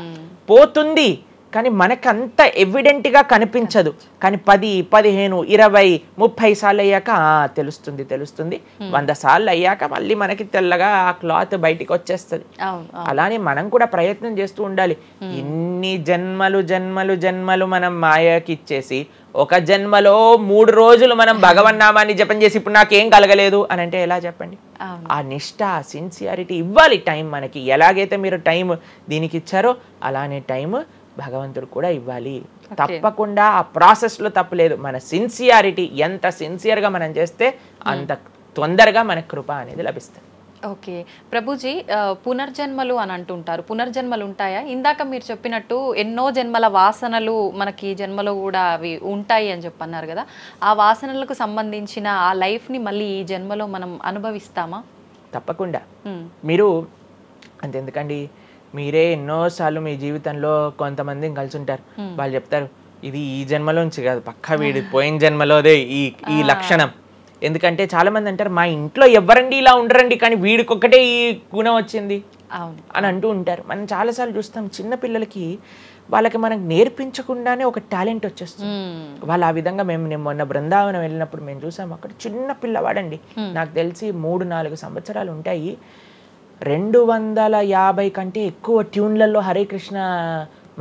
పోతుంది కానీ మనకంత ఎవిడెంట్గా కనిపించదు. కానీ 10, 15, 20, 30 సార్లు అయ్యాక తెలుస్తుంది. 100 సార్లు అయ్యాక మళ్ళీ మనకి తెల్లగా ఆ క్లాత్ బయటికి వచ్చేస్తుంది. అలానే మనం కూడా ప్రయత్నం చేస్తూ ఉండాలి. ఇన్ని జన్మలు మనం మాయకి ఇచ్చేసి ఒక జన్మలో 3 రోజులు మనం భగవన్నామాన్ని జపం చేసి ఇప్పుడు నాకేం కలగలేదు అని అంటే ఎలా చెప్పండి? ఆ నిష్ఠ, సిన్సియారిటీ ఇవ్వాలి టైం మనకి. ఎలాగైతే మీరు టైం దీనికి ఇచ్చారో అలానే టైం భగవంతుడు కూడా ఇవ్వాలి. తప్పకుండా ఆ ప్రాసెస్లో తప్పులేదు. మన సిన్సియారిటీ ఎంత సిన్సియర్గా మనం చేస్తే అంత తొందరగా మనకు కృప అనేది లభిస్తుంది. ఓకే ప్రభుజీ, పునర్జన్మలు అని అంటుంటారు, పునర్జన్మలు ఉంటాయా? ఇందాక మీరు చెప్పినట్టు ఎన్నో జన్మల వాసనలు మనకి జన్మలో కూడా అవి ఉంటాయి అని చెప్పన్నారు కదా, ఆ వాసనలకు సంబంధించిన ఆ లైఫ్ని మళ్ళీ ఈ జన్మలో మనం అనుభవిస్తామా? తప్పకుండా. మీరు అంతెందుకండి, మీరే ఎన్నోసార్లు మీ జీవితంలో కొంతమందిని కలిసి ఉంటారు, వాళ్ళు చెప్తారు ఇది ఈ జన్మలోంచి కాదు, పక్కా వీడి పోయిన జన్మలోదే ఈ లక్షణం. ఎందుకంటే చాలా మంది అంటారు మా ఇంట్లో ఎవరండి ఇలా ఉండరండి కానీ వీడికొక్కటే ఈ గుణం వచ్చింది అని అంటూ ఉంటారు. మనం చాలాసార్లు చూస్తాం చిన్న పిల్లలకి వాళ్ళకి మనకు నేర్పించకుండానే ఒక టాలెంట్ వచ్చేస్తుంది. వాళ్ళు ఆ విధంగా నేను మొన్న బృందావనం వెళ్ళినప్పుడు మేము చూసాం, అక్కడ చిన్న పిల్లవాడండి, నాకు తెలిసి 3-4 సంవత్సరాలు ఉంటాయి, 250 కంటే ఎక్కువ ట్యూన్లలో హరే కృష్ణ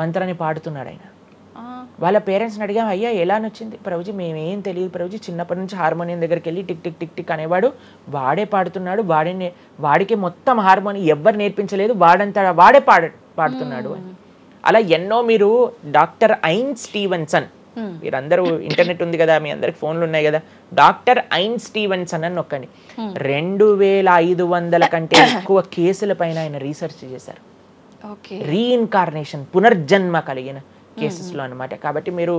మంత్రాన్ని పాడుతున్నాడు ఆయన. వాళ్ళ పేరెంట్స్ని అడిగాం, అయ్యా ఎలా నచ్చింది? ప్రభుజీ మేమేం తెలియదు ప్రభుజీ, చిన్నప్పటి నుంచి హార్మోనియం దగ్గరికి వెళ్ళి టిక్ టిక్ టిక్ టిక్ అనేవాడు, వాడే పాడుతున్నాడు, వాడికి మొత్తం హార్మోనియం ఎవ్వరు నేర్పించలేదు, వాడే పాడుతున్నాడు అని. అలా ఎన్నో మీరు డాక్టర్ ఐన్ స్టీవెన్సన్, మీరందరూ ఇంటర్నెట్ ఉంది కదా, మీ అందరికి ఫోన్లు ఉన్నాయి కదా, డాక్టర్ ఐన్ స్టీవెన్సన్ అని నొక్కండి. 2500 కంటే ఎక్కువ కేసుల పైన ఆయన రీసెర్చ్ చేశారు. రీఇన్కార్నేషన్, పునర్జన్మ కలిగిన కేసెస్లో అనమాట. కాబట్టి మీరు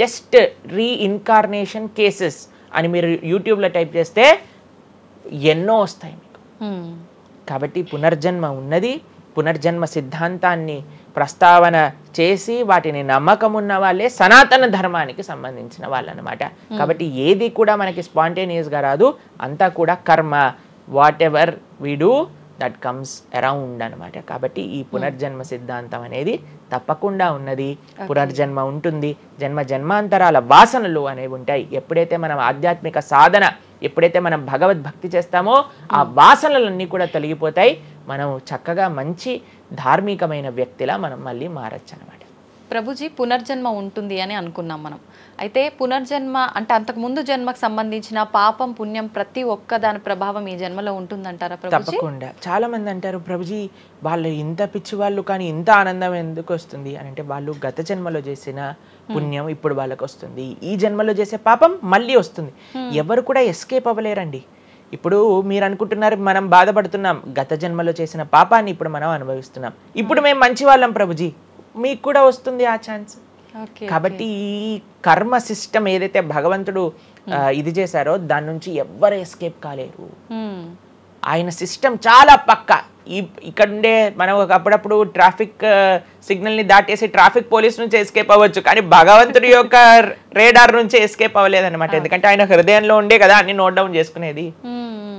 జస్ట్ రీఇన్కార్నేషన్ కేసెస్ అని మీరు యూట్యూబ్లో టైప్ చేస్తే ఎన్నో వస్తాయి మీకు. కాబట్టి పునర్జన్మ ఉన్నది. పునర్జన్మ సిద్ధాంతాన్ని ప్రస్తావన చేసి వాటిని నమ్మకం ఉన్న వాళ్ళే సనాతన ధర్మానికి సంబంధించిన వాళ్ళు అనమాట. కాబట్టి ఏది కూడా మనకి స్పాంటేనియస్గా రాదు, అంతా కూడా కర్మ, what ever we do that comes around అనమాట. కాబట్టి ఈ పునర్జన్మ సిద్ధాంతం అనేది తప్పకుండా ఉన్నది. పునర్జన్మ ఉంటుంది, జన్మాంతరాల వాసనలు అనేవి ఉంటాయి. ఎప్పుడైతే మనం ఆధ్యాత్మిక సాధన, ఎప్పుడైతే మనం భగవద్భక్తి చేస్తామో ఆ వాసనలన్నీ కూడా తొలగిపోతాయి. మనం చక్కగా మంచి ధార్మికమైన వ్యక్తిలా మనం మళ్ళీ మారచ్చు అనమాట. ప్రభుజీ పునర్జన్మ ఉంటుంది అని అనుకున్నాం మనం. అయితే పునర్జన్మ అంటే అంతకుముందు జన్మకు సంబంధించిన పాపం పుణ్యం ప్రతి ఒక్క దాని ప్రభావం ఈ జన్మలో ఉంటుందంటారా ప్రభుజీ? తప్పకుండా. చాలా మంది అంటారు ప్రభుజీ వాళ్ళు ఇంత పిచ్చి వాళ్ళు కానీ ఇంత ఆనందం ఎందుకు వస్తుంది అని అంటే, వాళ్ళు గత జన్మలో చేసిన పుణ్యం ఇప్పుడు వాళ్ళకి వస్తుంది, ఈ జన్మలో చేసే పాపం మళ్ళీ వస్తుంది. ఎవరు కూడా ఎస్కేప్ అవ్వలేరండి. ఇప్పుడు మీరు అనుకుంటున్నారు మనం బాధపడుతున్నాం, గత జన్మలో చేసిన పాపాన్ని ఇప్పుడు మనం అనుభవిస్తున్నాం, ఇప్పుడు మేము మంచి వాళ్ళం ప్రభుజీ, మీకు కూడా వస్తుంది ఆ ఛాన్స్. కాబట్టి ఈ కర్మ సిస్టమ్ ఏదైతే భగవంతుడు ఇది చేశారో దాని నుంచి ఎవ్వరు ఎస్కేప్ కాలేరు. ఆయన సిస్టమ్ చాలా పక్క. ఇక్కడ ఉండే మనం అప్పుడప్పుడు ట్రాఫిక్ సిగ్నల్ని దాటేసి ట్రాఫిక్ పోలీస్ నుంచి ఎస్కేప్ అవ్వచ్చు, కానీ భగవంతుడి యొక్క రేడార్ నుంచి ఎస్కేప్ అవ్వలేదన్నమాట. ఎందుకంటే ఆయన హృదయంలో ఉండే కదా అన్ని నోట్ డౌన్ చేసుకునేది.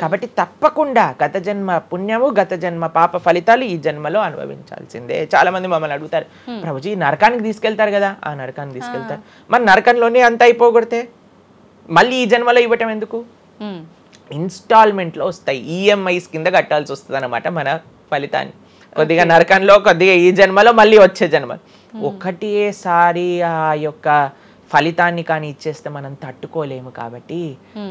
కాబట్టి తప్పకుండా గత జన్మ పుణ్యము గత జన్మ పాప ఫలితాలు ఈ జన్మలో అనుభవించాల్సిందే. చాలా మంది మమ్మల్ని అడుగుతారు, ప్రభుజీ నరకానికి తీసుకెళ్తారు కదా. ఆ నరకానికి తీసుకెళ్తారు, మరి నరకంలోనే అంత అయిపోగొడితే మళ్ళీ ఈ జన్మలో ఇవ్వటం ఎందుకు? ఇన్స్టాల్మెంట్లో వస్తాయి, ఈఎంఐస్ కింద కట్టాల్సి వస్తుంది అనమాట మన ఫలితాన్ని. కొద్దిగా నరకంలో, కొద్దిగా ఈ జన్మలో, మళ్ళీ వచ్చే జన్మలో. ఒకటేసారి ఆ యొక్క ఫలితాన్ని కానీ ఇచ్చేస్తే మనం తట్టుకోలేము. కాబట్టి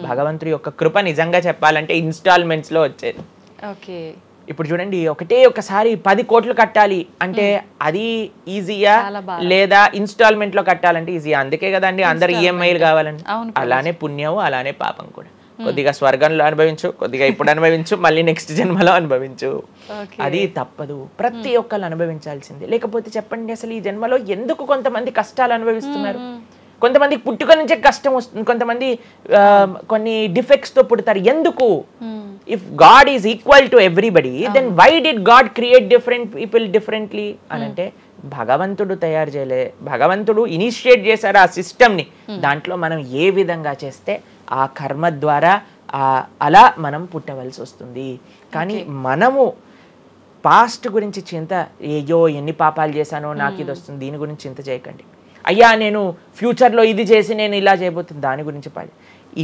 భగవంతుడి యొక్క కృప నిజంగా చెప్పాలంటే ఇన్స్టాల్మెంట్స్లో వచ్చేది. ఇప్పుడు చూడండి, ఒకసారి 10 కోట్లు కట్టాలి అంటే అది ఈజీయా, లేదా ఇన్స్టాల్మెంట్లో కట్టాలంటే ఈజీయా? అందుకే కదండి అందరు ఈఎంఐలు కావాలండి. అలానే పుణ్యము, అలానే పాపం కూడా. కొద్దిగా స్వర్గంలో అనుభవించు, కొద్దిగా ఇప్పుడు అనుభవించు, మళ్ళీ నెక్స్ట్ జన్మలో అనుభవించు. అది తప్పదు, ప్రతి ఒక్కళ్ళు అనుభవించాల్సిందే. లేకపోతే చెప్పండి, అసలు ఈ జన్మలో ఎందుకు కొంతమంది కష్టాలు అనుభవిస్తున్నారు? కొంతమందికి పుట్టుక నుంచే కష్టం వస్తుంది, కొంతమంది కొన్ని డిఫెక్ట్స్ తో పుడతారు. ఎందుకు? If God is equal to everybody, then why did God create different people differently అని అంటే భగవంతుడు తయారు చేయలే, భగవంతుడు ఇనిషియేట్ చేశారు ఆ సిస్టమ్ని. దాంట్లో మనం ఏ విధంగా చేస్తే ఆ కర్మ ద్వారా అలా మనం పుట్టవలసి వస్తుంది. కానీ మనము పాస్ట్ గురించి చింత, అయ్యో ఎన్ని పాపాలు చేశానో నాకు ఇది వస్తుంది, దీని గురించి చింత చేయకండి. అయ్యా నేను ఫ్యూచర్లో ఇది చేసి నేను ఇలా చేయబోతుంది, దాని గురించి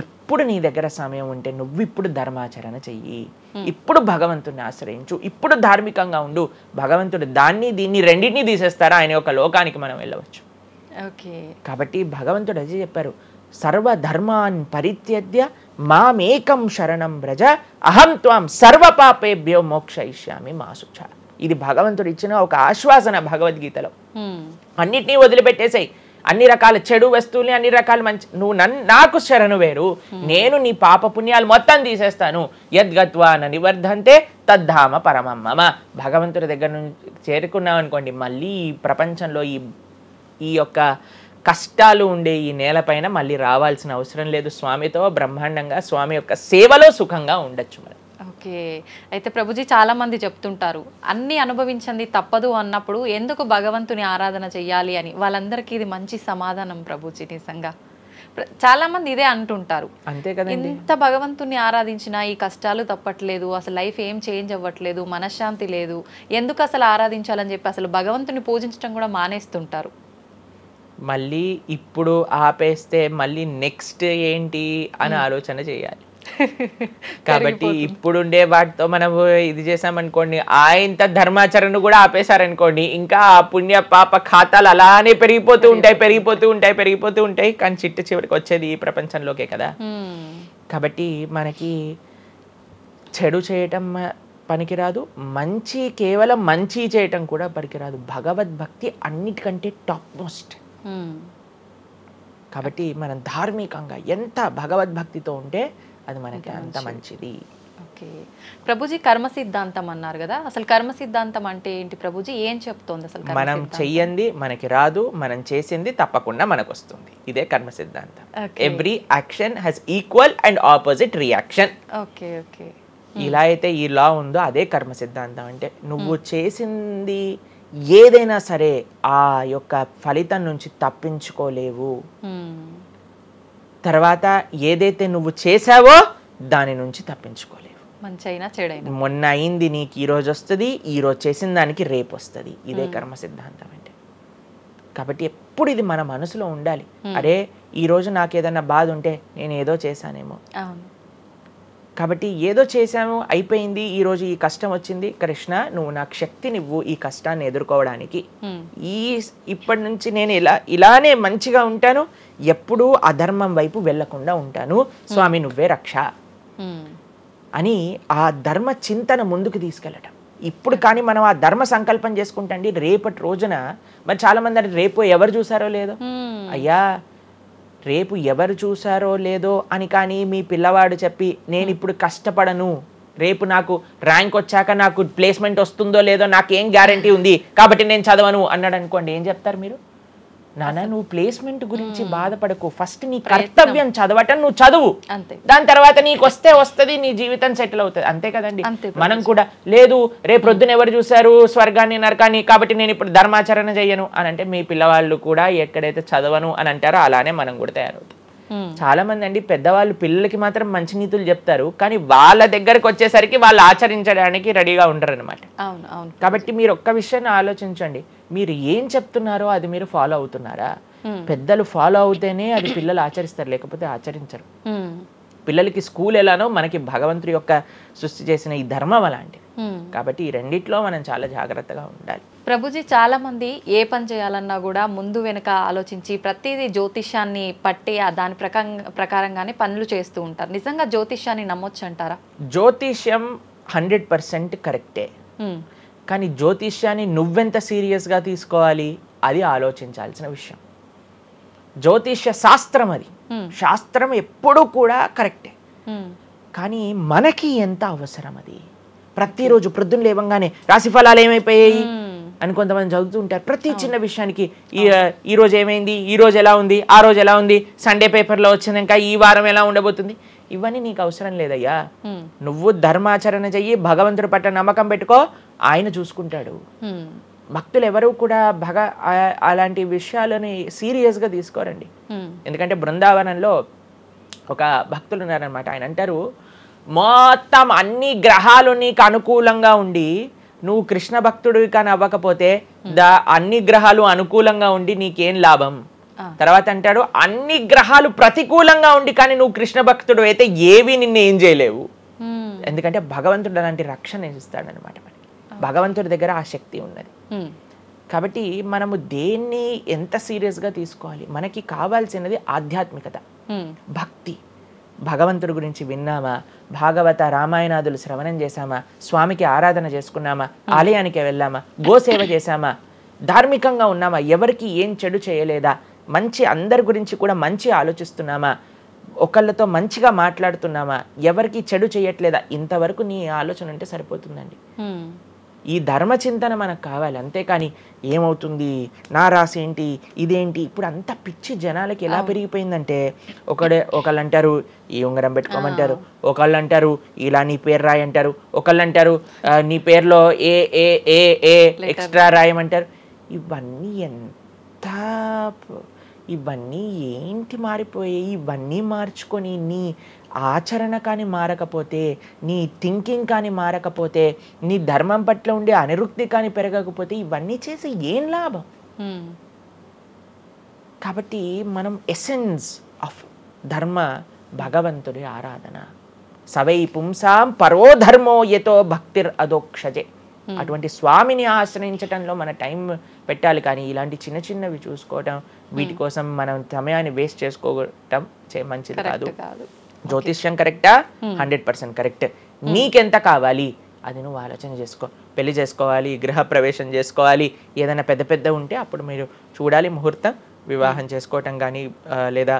ఇప్పుడు నీ దగ్గర సమయం ఉంటే నువ్వు ఇప్పుడు ధర్మాచరణ చెయ్యి, ఇప్పుడు భగవంతుడిని ఆశ్రయించు, ఇప్పుడు ధార్మికంగా ఉండు. భగవంతుడు దీన్ని రెండింటినీ తీసేస్తారా, ఆయన యొక్క లోకానికి మనం వెళ్ళవచ్చు. కాబట్టి భగవంతుడు అదే చెప్పారు, సర్వధర్మాన్ పరిత్యజ్య మామేకం శరణం వ్రజ అహం త్వాం సర్వ పాపేభ్యో మోక్షయిష్యామి మా శుచ. ఇది భగవంతుడు ఇచ్చిన ఒక ఆశ్వాసన భగవద్గీతలో. అన్నిటినీ వదిలిపెట్టేసాయి, అన్ని రకాల చెడు వస్తువుల్ని, అన్ని రకాల మంచి, నువ్వు నాకు శరణు వేరు, నేను నీ పాప పుణ్యాలు మొత్తం తీసేస్తాను. యద్గత్వా న నివర్ధంతే తద్ధామ పరమం మమ. భగవంతుడి దగ్గర నుంచి చేరుకున్నాం అనుకోండి, మళ్ళీ ఈ ప్రపంచంలో ఈ యొక్క కష్టాలు ఉండే ఈ నేలపైన మళ్ళీ రావాల్సిన అవసరం లేదు. స్వామితో బ్రహ్మాండంగా స్వామి యొక్క సేవలో సుఖంగా ఉండొచ్చు మనం. అయితే ప్రభుజీ చాలా మంది చెప్తుంటారు, అన్ని అనుభవించండి తప్పదు అన్నప్పుడు ఎందుకు భగవంతుని ఆరాధన చెయ్యాలి అని. వాళ్ళందరికీ ఇది మంచి సమాధానం ప్రభుజీ. నిజంగా చాలా మంది ఇదే అంటుంటారు, అంతే కదండి, ఎంత భగవంతుని ఆరాధించినా ఈ కష్టాలు తప్పట్లేదు, అసలు లైఫ్ ఏం చేంజ్ అవ్వట్లేదు, మనశ్శాంతి లేదు, ఎందుకు అసలు ఆరాధించాలని చెప్పి అసలు భగవంతుని పూజించడం కూడా మానేస్తుంటారు. మళ్ళీ ఇప్పుడు ఆపేస్తే మళ్ళీ నెక్స్ట్ ఏంటి అని ఆలోచన చేయాలి. కాబట్టి ఇప్పుడుండే వాటితో మనము ఇది చేసామనుకోండి, ఇంత ధర్మాచరణ కూడా ఆపేశారనుకోండి, ఇంకా ఆ పుణ్య పాప ఖాతాలు అలానే పెరిగిపోతూ ఉంటాయి. కానీ చివరికి వచ్చేది ఈ ప్రపంచంలోకే కదా. కాబట్టి మనకి చెడు చేయటం పనికిరాదు, కేవలం మంచి చేయటం కూడా పనికిరాదు. భగవద్భక్తి అన్నిటికంటే టాప్ మోస్ట్. కాబట్టి మనం ధార్మికంగా ఎంత భగవద్భక్తితో ఉంటే అది మనకి అంత మంచిది. ప్రభుజీ కర్మ సిద్ధాంతం అన్నారు కదా, అసలు కర్మ సిద్ధాంతం అంటే ఏంటి ప్రభుజీ? ఏం చెప్తోంది అసలు? మనం చెయ్యంది మనకి రాదు, మనం చేసింది తప్పకుండా మనకు వస్తుంది. ఇదే కర్మ సిద్ధాంతం. Every action has equal and opposite reaction. ఇలా అయితే ఈ లా ఉందో అదే కర్మ సిద్ధాంతం. అంటే నువ్వు చేసింది ఏదైనా సరే ఆ యొక్క ఫలితం నుంచి తప్పించుకోలేవు. తర్వాత ఏదైతే నువ్వు చేసావో దాని నుంచి తప్పించుకోలేవు. మంచైనా చెడైనా, మొన్న అయింది నీకు ఈ రోజు వస్తుంది, ఈ రోజు చేసిన దానికి రేపు వస్తుంది. ఇదే కర్మ సిద్ధాంతం అంటే. కాబట్టి ఎప్పుడు ఇది మన మనసులో ఉండాలి. అరే ఈ రోజు నాకు ఏదైనా బాధ ఉంటే నేను ఏదో చేశానేమో, కాబట్టి ఏదో చేశాము అయిపోయింది, ఈ రోజు ఈ కష్టం వచ్చింది, కృష్ణ నువ్వు నాకు శక్తినివ్వు ఈ కష్టాన్ని ఎదుర్కోవడానికి. ఇప్పటి నుంచి నేను ఇలానే మంచిగా ఉంటాను, ఎప్పుడూ అధర్మం వైపు వెళ్లకుండా ఉంటాను, స్వామి నువ్వే రక్ష అని ఆ ధర్మ చింతన ముందుకు తీసుకెళ్ళటం. ఇప్పుడు కానీ మనం ఆ ధర్మ సంకల్పం చేసుకుంటండి, రేపటి రోజున మరి చాలా మంది అంటే రేపు ఎవరు చూసారో లేదో, అయ్యా రేపు ఎవరు చూసారో లేదో అని కానీ మీ పిల్లవాడు చెప్పి నేను ఇప్పుడు కష్టపడను, రేపు నాకు ర్యాంక్ వచ్చాక నాకు ప్లేస్మెంట్ వస్తుందో లేదో నాకేం గ్యారంటీ ఉంది కాబట్టి నేను చదవను అన్నాడు అనుకోండి, ఏం చెప్తారు మీరు? నాన్న నువ్వు ప్లేస్మెంట్ గురించి బాధపడకు, ఫస్ట్ నీ కర్తవ్యం చదవటం నువ్వు చదువు, అంతే. దాని తర్వాత నీకు వస్తుంది, నీ జీవితం సెటిల్ అవుతుంది, అంతే కదండి. అంతే మనం కూడా లేదు రేపు పొద్దున ఎవరు చూశారు స్వర్గాన్ని నరకాన్ని, కాబట్టి నేను ఇప్పుడు ధర్మాచరణ చెయ్యను అని అంటే మీ పిల్లవాళ్ళు కూడా ఎక్కడైతే చదవను అని అంటారో అలానే మనం కూడా తయారవుతాం. చాలా మంది అండి పెద్దవాళ్ళు పిల్లలకి మాత్రం మంచి నీతులు చెప్తారు, కానీ వాళ్ళ దగ్గరకు వచ్చేసరికి వాళ్ళు ఆచరించడానికి రెడీగా ఉంటారు అనమాట. కాబట్టి మీరు ఒక్క విషయాన్ని ఆలోచించండి, మీరు ఏం చెప్తున్నారో అది మీరు ఫాలో అవుతున్నారా? పెద్దలు ఫాలో అవుతేనే అది పిల్లలు ఆచరిస్తారు, లేకపోతే ఆచరించరు. పిల్లలకి స్కూల్ ఎలానో మనకి భగవంతుడి యొక్క సృష్టి చేసిన ఈ ధర్మం అలాంటిది. కాబట్టి ఈ రెండిట్లో మనం చాలా జాగ్రత్తగా ఉండాలి. ప్రభుజీ, చాలా మంది ఏ పని చేయాలన్నా కూడా ముందు వెనుక ఆలోచించి ప్రతిదీ జ్యోతిష్యాన్ని పట్టి దాని ప్రకారంగానే పనులు చేస్తూ ఉంటారు. నిజంగా జ్యోతిష్యాన్ని నమ్మొచ్చు అంటారా? జ్యోతిష్యం 100% కరెక్టే, కానీ జ్యోతిష్యాన్ని నువ్వెంత సీరియస్గా తీసుకోవాలి అది ఆలోచించాల్సిన విషయం. జ్యోతిష్య శాస్త్రం అది, శాస్త్రం ఎప్పుడూ కూడా కరెక్టే, కానీ మనకి ఎంత అవసరం అది. ప్రతిరోజు ప్రొద్దున లేవంగానే రాశి ఫలాలు ఏమైపోయాయి అని కొంతమంది చదువుతూ ఉంటారు. ప్రతి చిన్న విషయానికి ఈ రోజు ఏమైంది, ఈ రోజు ఎలా ఉంది, ఆ రోజు ఎలా ఉంది, సండే పేపర్లో వచ్చింది, ఇంకా ఈ వారం ఎలా ఉండబోతుంది, ఇవన్నీ నీకు అవసరం లేదయ్యా. నువ్వు ధర్మాచరణ చెయ్యి, భగవంతుడి పట్ల నమ్మకం పెట్టుకో, ఆయన చూసుకుంటాడు. భక్తులు ఎవరు కూడా అలాంటి విషయాలని సీరియస్గా తీసుకోరండి. ఎందుకంటే బృందావనంలో ఒక భక్తులు ఉన్నారనమాట. ఆయన అంటారు, మొత్తం అన్ని గ్రహాలు నీకు అనుకూలంగా ఉండి నువ్వు కృష్ణ భక్తుడివి కానీ అవ్వకపోతే అన్ని గ్రహాలు అనుకూలంగా ఉండి నీకేం లాభం. తర్వాత అంటాడు, అన్ని గ్రహాలు ప్రతికూలంగా ఉండి కానీ నువ్వు కృష్ణ భక్తుడు అయితే ఏవి నిన్ను ఏం చేయలేవు. ఎందుకంటే భగవంతుడు అలాంటి రక్షణ ఇస్తాడనమాట. మనకి భగవంతుడి దగ్గర ఆ శక్తి ఉన్నది. కాబట్టి మనము దేన్ని ఎంత సీరియస్గా తీసుకోవాలి? మనకి కావాల్సినది ఆధ్యాత్మికత, భక్తి. భగవంతుడి గురించి విన్నామా, భాగవత రామాయణాదులు శ్రవణం చేశామా, స్వామికి ఆరాధన చేసుకున్నామా, ఆలయానికి వెళ్ళామా, గోసేవ చేశామా, ధార్మికంగా ఉన్నామా, ఎవరికి ఏం చెడు చేయలేదా, మంచి అందరి గురించి కూడా మంచి ఆలోచిస్తున్నామా, ఒకళ్ళతో మంచిగా మాట్లాడుతున్నామా, ఎవరికి చెడు చేయట్లేదా, ఇంతవరకు నీ ఆలోచన ఉంటే సరిపోతుందండి. ఈ ధర్మచింతన మనకు కావాలి, అంతేకాని ఏమవుతుంది, నా రాసి ఏంటి, ఇదేంటి. ఇప్పుడు అంత పిచ్చి జనాలకి ఎలా పెరిగిపోయిందంటే, ఒకళ్ళు అంటారు ఈ ఉంగరం పెట్టుకోమంటారు, ఒకళ్ళు అంటారు ఇలా నీ పేరు రాయి అంటారు, ఒకళ్ళు అంటారు నీ పేరులో ఏ ఏ ఏ ఏ ఎక్స్ట్రా రాయమంటారు. ఇవన్నీ ఏంటి మారిపోయాయి? ఇవన్నీ మార్చుకొని నీ ఆచరణ కానీ మారకపోతే, నీ థింకింగ్ కానీ మారకపోతే, నీ ధర్మం పట్ల ఉండే అనిరుక్తి కానీ పెరగకపోతే ఇవన్నీ చేసి ఏం లాభం? కాబట్టి మనం ఎసెన్స్ ఆఫ్ ధర్మ భగవంతుడి ఆరాధన. సవై పుంసాం పరో ధర్మో యతో భక్తిర్ అదోక్షజే. అటువంటి స్వామిని ఆశ్రయించటంలో మన టైం పెట్టాలి, కానీ ఇలాంటి చిన్న చిన్నవి చూసుకోవటం, వీటి కోసం మనం సమయాన్ని వేస్ట్ చేసుకోవటం మంచిది కాదు. జ్యోతిష్యం కరెక్టా? 100% కరెక్ట్. నీకెంత కావాలి అది నువ్వు ఆలోచన చేసుకో. పెళ్లి చేసుకోవాలి, గృహ ప్రవేశం చేసుకోవాలి, ఏదైనా పెద్ద ఉంటే అప్పుడు మీరు చూడాలి ముహూర్తం, వివాహం చేసుకోవటం కానీ లేదా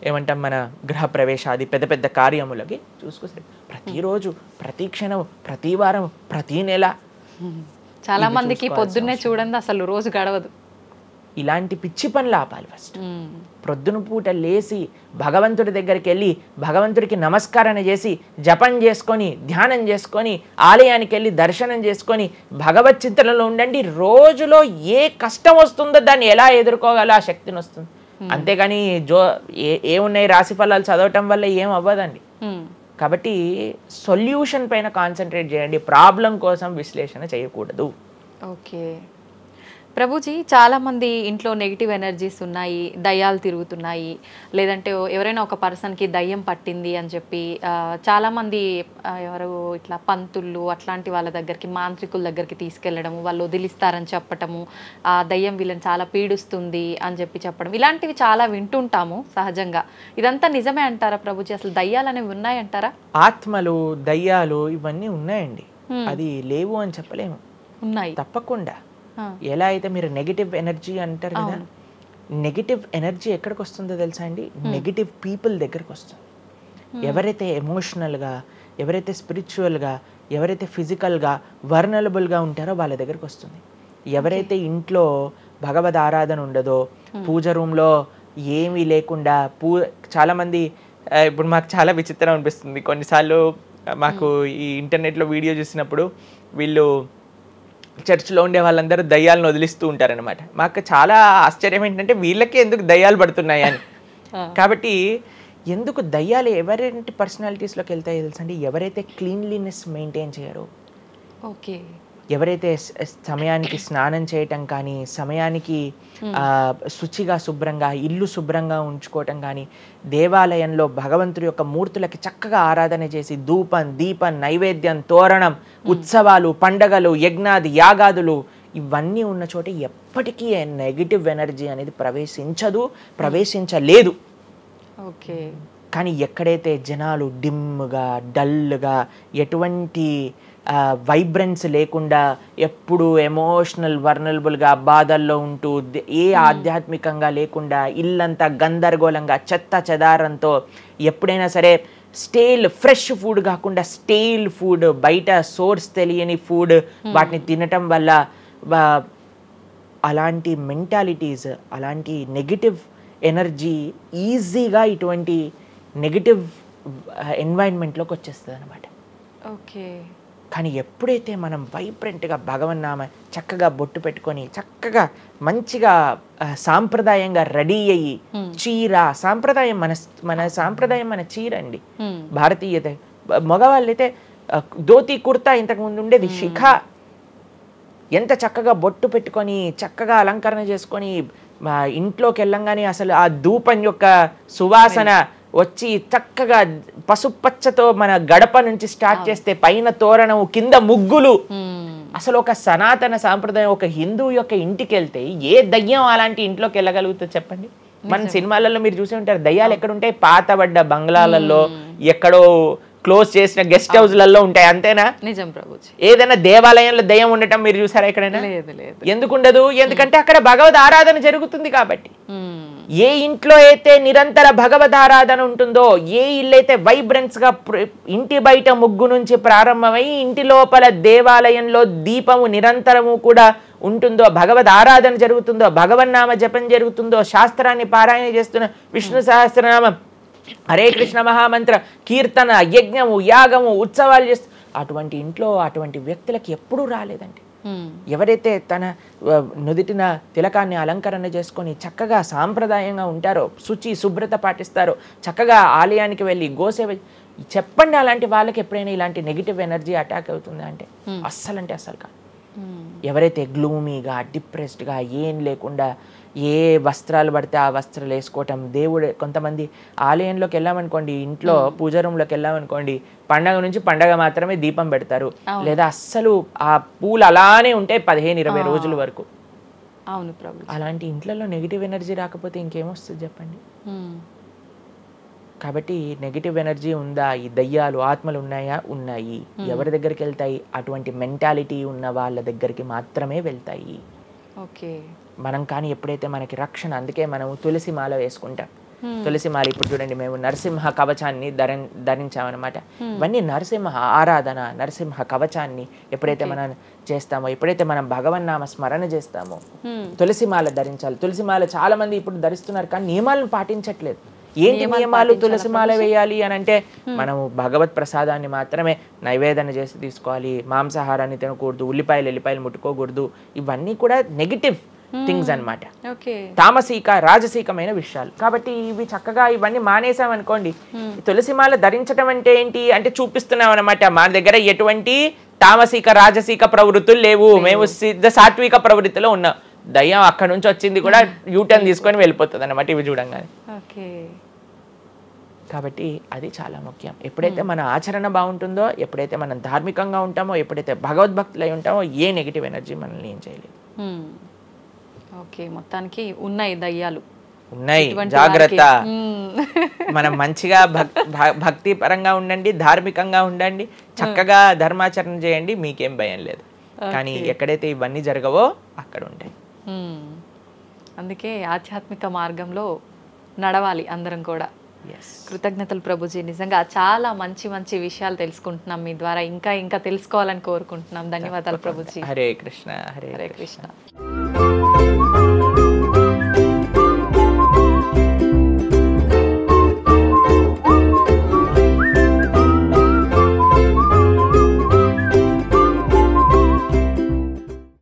ఏమంటాం మన గృహ ప్రవేశాది పెద్ద కార్యములకి చూసుకోసరి. ప్రతిరోజు, ప్రతి క్షణం, ప్రతి వారం, ప్రతి నెల. చాలా మందికి పొద్దున్నే చూడండి అసలు రోజు గడవదు. ఇలాంటి పిచ్చి పనులు ఆపాలి. ఫస్ట్ ప్రొద్దున పూట లేచి భగవంతుడి దగ్గరికి వెళ్ళి భగవంతుడికి నమస్కారం చేసి జపం చేసుకొని ధ్యానం చేసుకొని ఆలయానికి వెళ్ళి దర్శనం చేసుకొని భగవత్ చింతనలో ఉండండి. రోజులో ఏ కష్టం వస్తుందో దాన్ని ఎలా ఎదుర్కోగలో ఆ శక్తిని వస్తుంది. అంతేగాని ఏమున్నాయి రాశి ఫలాలు చదవటం వల్ల ఏం అవ్వదండి. కాబట్టి సొల్యూషన్ పైన కాన్సన్ట్రేట్ చేయండి, ప్రాబ్లం కోసం విశ్లేషణ చేయకూడదు. ఓకే ప్రభుజీ, చాలామంది ఇంట్లో నెగిటివ్ ఎనర్జీస్ ఉన్నాయి, దయ్యాలు తిరుగుతున్నాయి, లేదంటే ఎవరైనా ఒక పర్సన్కి దయ్యం పట్టింది అని చెప్పి చాలామంది ఎవరు ఇట్లా పంతుళ్ళు అట్లాంటి వాళ్ళ దగ్గరికి, మాంత్రికుల దగ్గరికి తీసుకెళ్ళడము, వాళ్ళు వదిలిస్తారని చెప్పటము, ఆ దయ్యం వీళ్ళని చాలా పీడిస్తుంది అని చెప్పడం, ఇలాంటివి చాలా వింటుంటాము సహజంగా. ఇదంతా నిజమే అంటారా ప్రభుజీ? అసలు దయ్యాలు అనేవి ఉన్నాయంటారా? ఆత్మలు, దయ్యాలు ఇవన్నీ ఉన్నాయండి, అది లేవు అని చెప్పలేము. ఉన్నాయి తప్పకుండా. ఎలా అయితే మీరు నెగిటివ్ ఎనర్జీ అంటారు కదా, నెగిటివ్ ఎనర్జీ ఎక్కడికి వస్తుందో తెలుసా అండి? నెగిటివ్ పీపుల్ దగ్గరకు వస్తుంది. ఎవరైతే ఎమోషనల్గా, ఎవరైతే స్పిరిచువల్గా, ఎవరైతే ఫిజికల్గా వర్నలబుల్గా ఉంటారో వాళ్ళ దగ్గరకు వస్తుంది. ఎవరైతే ఇంట్లో భగవద్ ఆరాధన ఉండదో, పూజ రూమ్లో ఏమీ లేకుండా చాలామంది ఇప్పుడు మాకు చాలా విచిత్రం అనిపిస్తుంది కొన్నిసార్లు మాకు ఈ ఇంటర్నెట్లో వీడియో చూసినప్పుడు వీళ్ళు చర్చ్లో ఉండే వాళ్ళందరూ దయ్యాలను వదిలిస్తూ ఉంటారనమాట. మాకు చాలా ఆశ్చర్యం ఏంటంటే వీళ్ళకే ఎందుకు దయ్యాలు పడుతున్నాయి అని. కాబట్టి ఎందుకు దయ్యాలు ఎవరైనా పర్సనాలిటీస్లోకి వెళ్తాయో తెలుసండి, ఎవరైతే క్లీన్లీనెస్ మెయింటైన్ చేయరో, ఓకే, ఎవరైతే సమయానికి స్నానం చేయటం కానీ, సమయానికి శుచిగా శుభ్రంగా ఇల్లు శుభ్రంగా ఉంచుకోవటం కానీ, దేవాలయంలో భగవంతుడి యొక్క మూర్తులకి చక్కగా ఆరాధన చేసి ధూపం దీపం నైవేద్యం తోరణం ఉత్సవాలు పండగలు యజ్ఞాది యాగాదులు ఇవన్నీ ఉన్న చోట ఎప్పటికీ నెగిటివ్ ఎనర్జీ అనేది ప్రవేశించలేదు. ఓకే. కానీ ఎక్కడైతే జనాలు డిమ్గా డల్గా ఎటువంటి వైబ్రెన్స్ లేకుండా ఎప్పుడు ఎమోషనల్ వర్నరబుల్గా బాధల్లో ఉంటూ ఆధ్యాత్మికంగా లేకుండా ఇల్లంతా గందరగోళంగా చెత్త చెదారంతో ఎప్పుడైనా సరే ఫ్రెష్ ఫుడ్ కాకుండా స్టేల్ ఫుడ్, బయట సోర్స్ తెలియని ఫుడ్ వాటిని తినటం వల్ల అలాంటి మెంటాలిటీస్, అలాంటి నెగిటివ్ ఎనర్జీ ఈజీగా ఇటువంటి నెగిటివ్ ఎన్వైరన్మెంట్లోకి వచ్చేస్తుంది అనమాట. ఓకే. కానీ ఎప్పుడైతే మనం వైబ్రెంట్గా భగవన్నామ చక్కగా బొట్టు పెట్టుకొని చక్కగా మంచిగా సాంప్రదాయంగా రెడీ అయ్యి చీర సాంప్రదాయం మన సాంప్రదాయం మన చీర అండి. భారతీయత మగవాళ్ళైతే ధోతి కుర్తా ఇంతకుముందు ఉండేది, శిఖ ఎంత చక్కగా బొట్టు పెట్టుకొని చక్కగా అలంకరణ చేసుకొని ఇంట్లోకి వెళ్ళంగానే అసలు ఆ ధూపం యొక్క సువాసన వచ్చి చక్కగా పసుపచ్చతో మన గడప నుంచి స్టార్ట్ చేస్తే పైన తోరణం కింద ముగ్గులు, అసలు ఒక సనాతన సాంప్రదాయం ఒక హిందూ యొక్క ఇంటికి వెళ్తే ఏ దయ్యం అలాంటి ఇంట్లోకి వెళ్ళగలుగుతుంది చెప్పండి? మన సినిమాలలో మీరు చూసి ఉంటారు, దయ్యాలు ఎక్కడుంటాయి? పాతబడ్డ బంగ్లాలలో ఎక్కడో క్లోజ్ చేసిన గెస్ట్ హౌస్లలో ఉంటాయి, అంతేనా? నిజం ప్రభుజీ. ఏదైనా దేవాలయంలో దయ్యం ఉండటం మీరు చూసారా ఎక్కడైనా? ఎందుకు ఉండదు? ఎందుకంటే అక్కడ భగవద్ ఆరాధన జరుగుతుంది కాబట్టి. ఏ ఇంట్లో అయితే నిరంతర భగవద్ ఆరాధన ఉంటుందో, ఏ ఇల్లు అయితే వైబ్రెన్స్ గా ఇంటి బయట ముగ్గు నుంచి ప్రారంభమై ఇంటి లోపల దేవాలయంలో దీపము నిరంతరము కూడా ఉంటుందో, భగవద్ ఆరాధన జరుగుతుందో, భగవన్నామ జపం జరుగుతుందో, శాస్త్రాన్ని పారాయణ చేస్తున్న విష్ణు సహస్రనామం హరే కృష్ణ మహామంత్ర కీర్తన యజ్ఞము యాగము ఉత్సవాలు చేస్తూ అటువంటి ఇంట్లో అటువంటి వ్యక్తులకి ఎప్పుడూ రాలేదండి. ఎవరైతే తన నుదిటిన తిలకాన్ని అలంకరణ చేసుకొని చక్కగా సాంప్రదాయంగా ఉంటారో, శుచి శుభ్రత పాటిస్తారో, చక్కగా ఆలయానికి వెళ్ళి గోసేవ చెప్పండి, అలాంటి వాళ్ళకి ఎప్పుడైనా ఇలాంటి నెగిటివ్ ఎనర్జీ అటాక్ అవుతుందా అంటే అస్సలు కాదు. ఎవరైతే గ్లూమీగా డిప్రెస్డ్గా ఏం లేకుండా ఏ వస్త్రాలు పడితే ఆ వస్త్రాలు వేసుకోవటం, దేవుడు కొంతమంది ఆలయంలోకి వెళ్ళామనుకోండి, ఇంట్లో పూజ రూమ్లోకి వెళ్ళామనుకోండి, పండగ నుంచి పండగ మాత్రమే దీపం పెడతారు, లేదా అస్సలు ఆ పూలు అలానే ఉంటాయి 15-20 రోజుల వరకు. అవును ప్రభు. అలాంటి ఇంట్లలో నెగిటివ్ ఎనర్జీ రాకపోతే ఇంకేమొస్తుంది చెప్పండి? కాబట్టి నెగిటివ్ ఎనర్జీ ఉందా? ఈ దయ్యాలు ఆత్మలు ఉన్నాయా? ఉన్నాయి. ఎవరి దగ్గరికి వెళ్తాయి? అటువంటి మెంటాలిటీ ఉన్న వాళ్ళ దగ్గరికి మాత్రమే వెళ్తాయి. ఓకే. మనం కానీ ఎప్పుడైతే మనకి రక్షణ, అందుకే మనం తులసి మాల వేసుకుంటాం. తులసి మాల ఇప్పుడు చూడండి, మేము నరసింహ కవచాన్ని ధరించామన్నమాట. ఇవన్నీ నరసింహ ఆరాధన, నరసింహ కవచాన్ని ఎప్పుడైతే మనం చేస్తామో, ఎప్పుడైతే మనం భగవన్నామ స్మరణ చేస్తామో తులసి మాల ధరించాలి. తులసి మాల చాలా మంది ఇప్పుడు ధరిస్తున్నారు కానీ నియమాలను పాటించట్లేదు. ఏంటి నియమాలు? తులసి మాల వేయాలి అని అంటే మనము భగవత్ ప్రసాదాన్ని మాత్రమే నైవేదన చేసి తీసుకోవాలి, మాంసాహారాన్ని తినకూడదు, ఎల్లిపాయలు ముట్టుకోకూడదు. ఇవన్నీ కూడా నెగిటివ్ థింగ్స్ అన్నమాట, తామసిక రాజసీకమైన విషయాలు. కాబట్టి ఇవి చక్కగా ఇవన్నీ మానేసామనుకోండి. తులసిమాల ధరించడం అంటే ఏంటి అంటే చూపిస్తున్నాం అనమాట, మన దగ్గర ఎటువంటి తామసిక రాజసీక ప్రవృత్తులు లేవు, మేము సిద్ధ సాత్విక ప్రవృత్తిలో ఉన్నాం. దయ్యం అక్కడ నుంచి వచ్చింది కూడా యూటర్న్ తీసుకొని వెళ్ళిపోతుంది అనమాట ఇవి చూడంగానే. కాబట్టి అది చాలా ముఖ్యం. ఎప్పుడైతే మన ఆచరణ బాగుంటుందో, ఎప్పుడైతే మనం ధార్మికంగా ఉంటామో, ఎప్పుడైతే భగవద్భక్తులై ఉంటామో, ఏ నెగిటివ్ ఎనర్జీ మనల్ని ఏం చేయలేదు. ఓకే, మొత్తానికి ఉన్నాయి దయ్యాలు, ఉన్నాయి, జాగ్రత్త. మనం మంచిగా భక్తి పరంగా ఉండండి, ధార్మికంగా ఉండండి, చక్కగా ధర్మాచరణ చేయండి, మీకేం భయం లేదు. కానీ ఎక్కడైతే ఇవన్నీ జరగవో అక్కడ ఉంటాయి. అందుకే ఆధ్యాత్మిక మార్గంలో నడవాలి అందరం కూడా. కృతజ్ఞతలు ప్రభుజీ, నిజంగా చాలా మంచి మంచి విషయాలు తెలుసుకుంటున్నాం మీ ద్వారా. ఇంకా ఇంకా తెలుసుకోవాలని కోరుకుంటున్నాం. ధన్యవాదాలు ప్రభుజీ. హరే కృష్ణ. హరే కృష్ణ.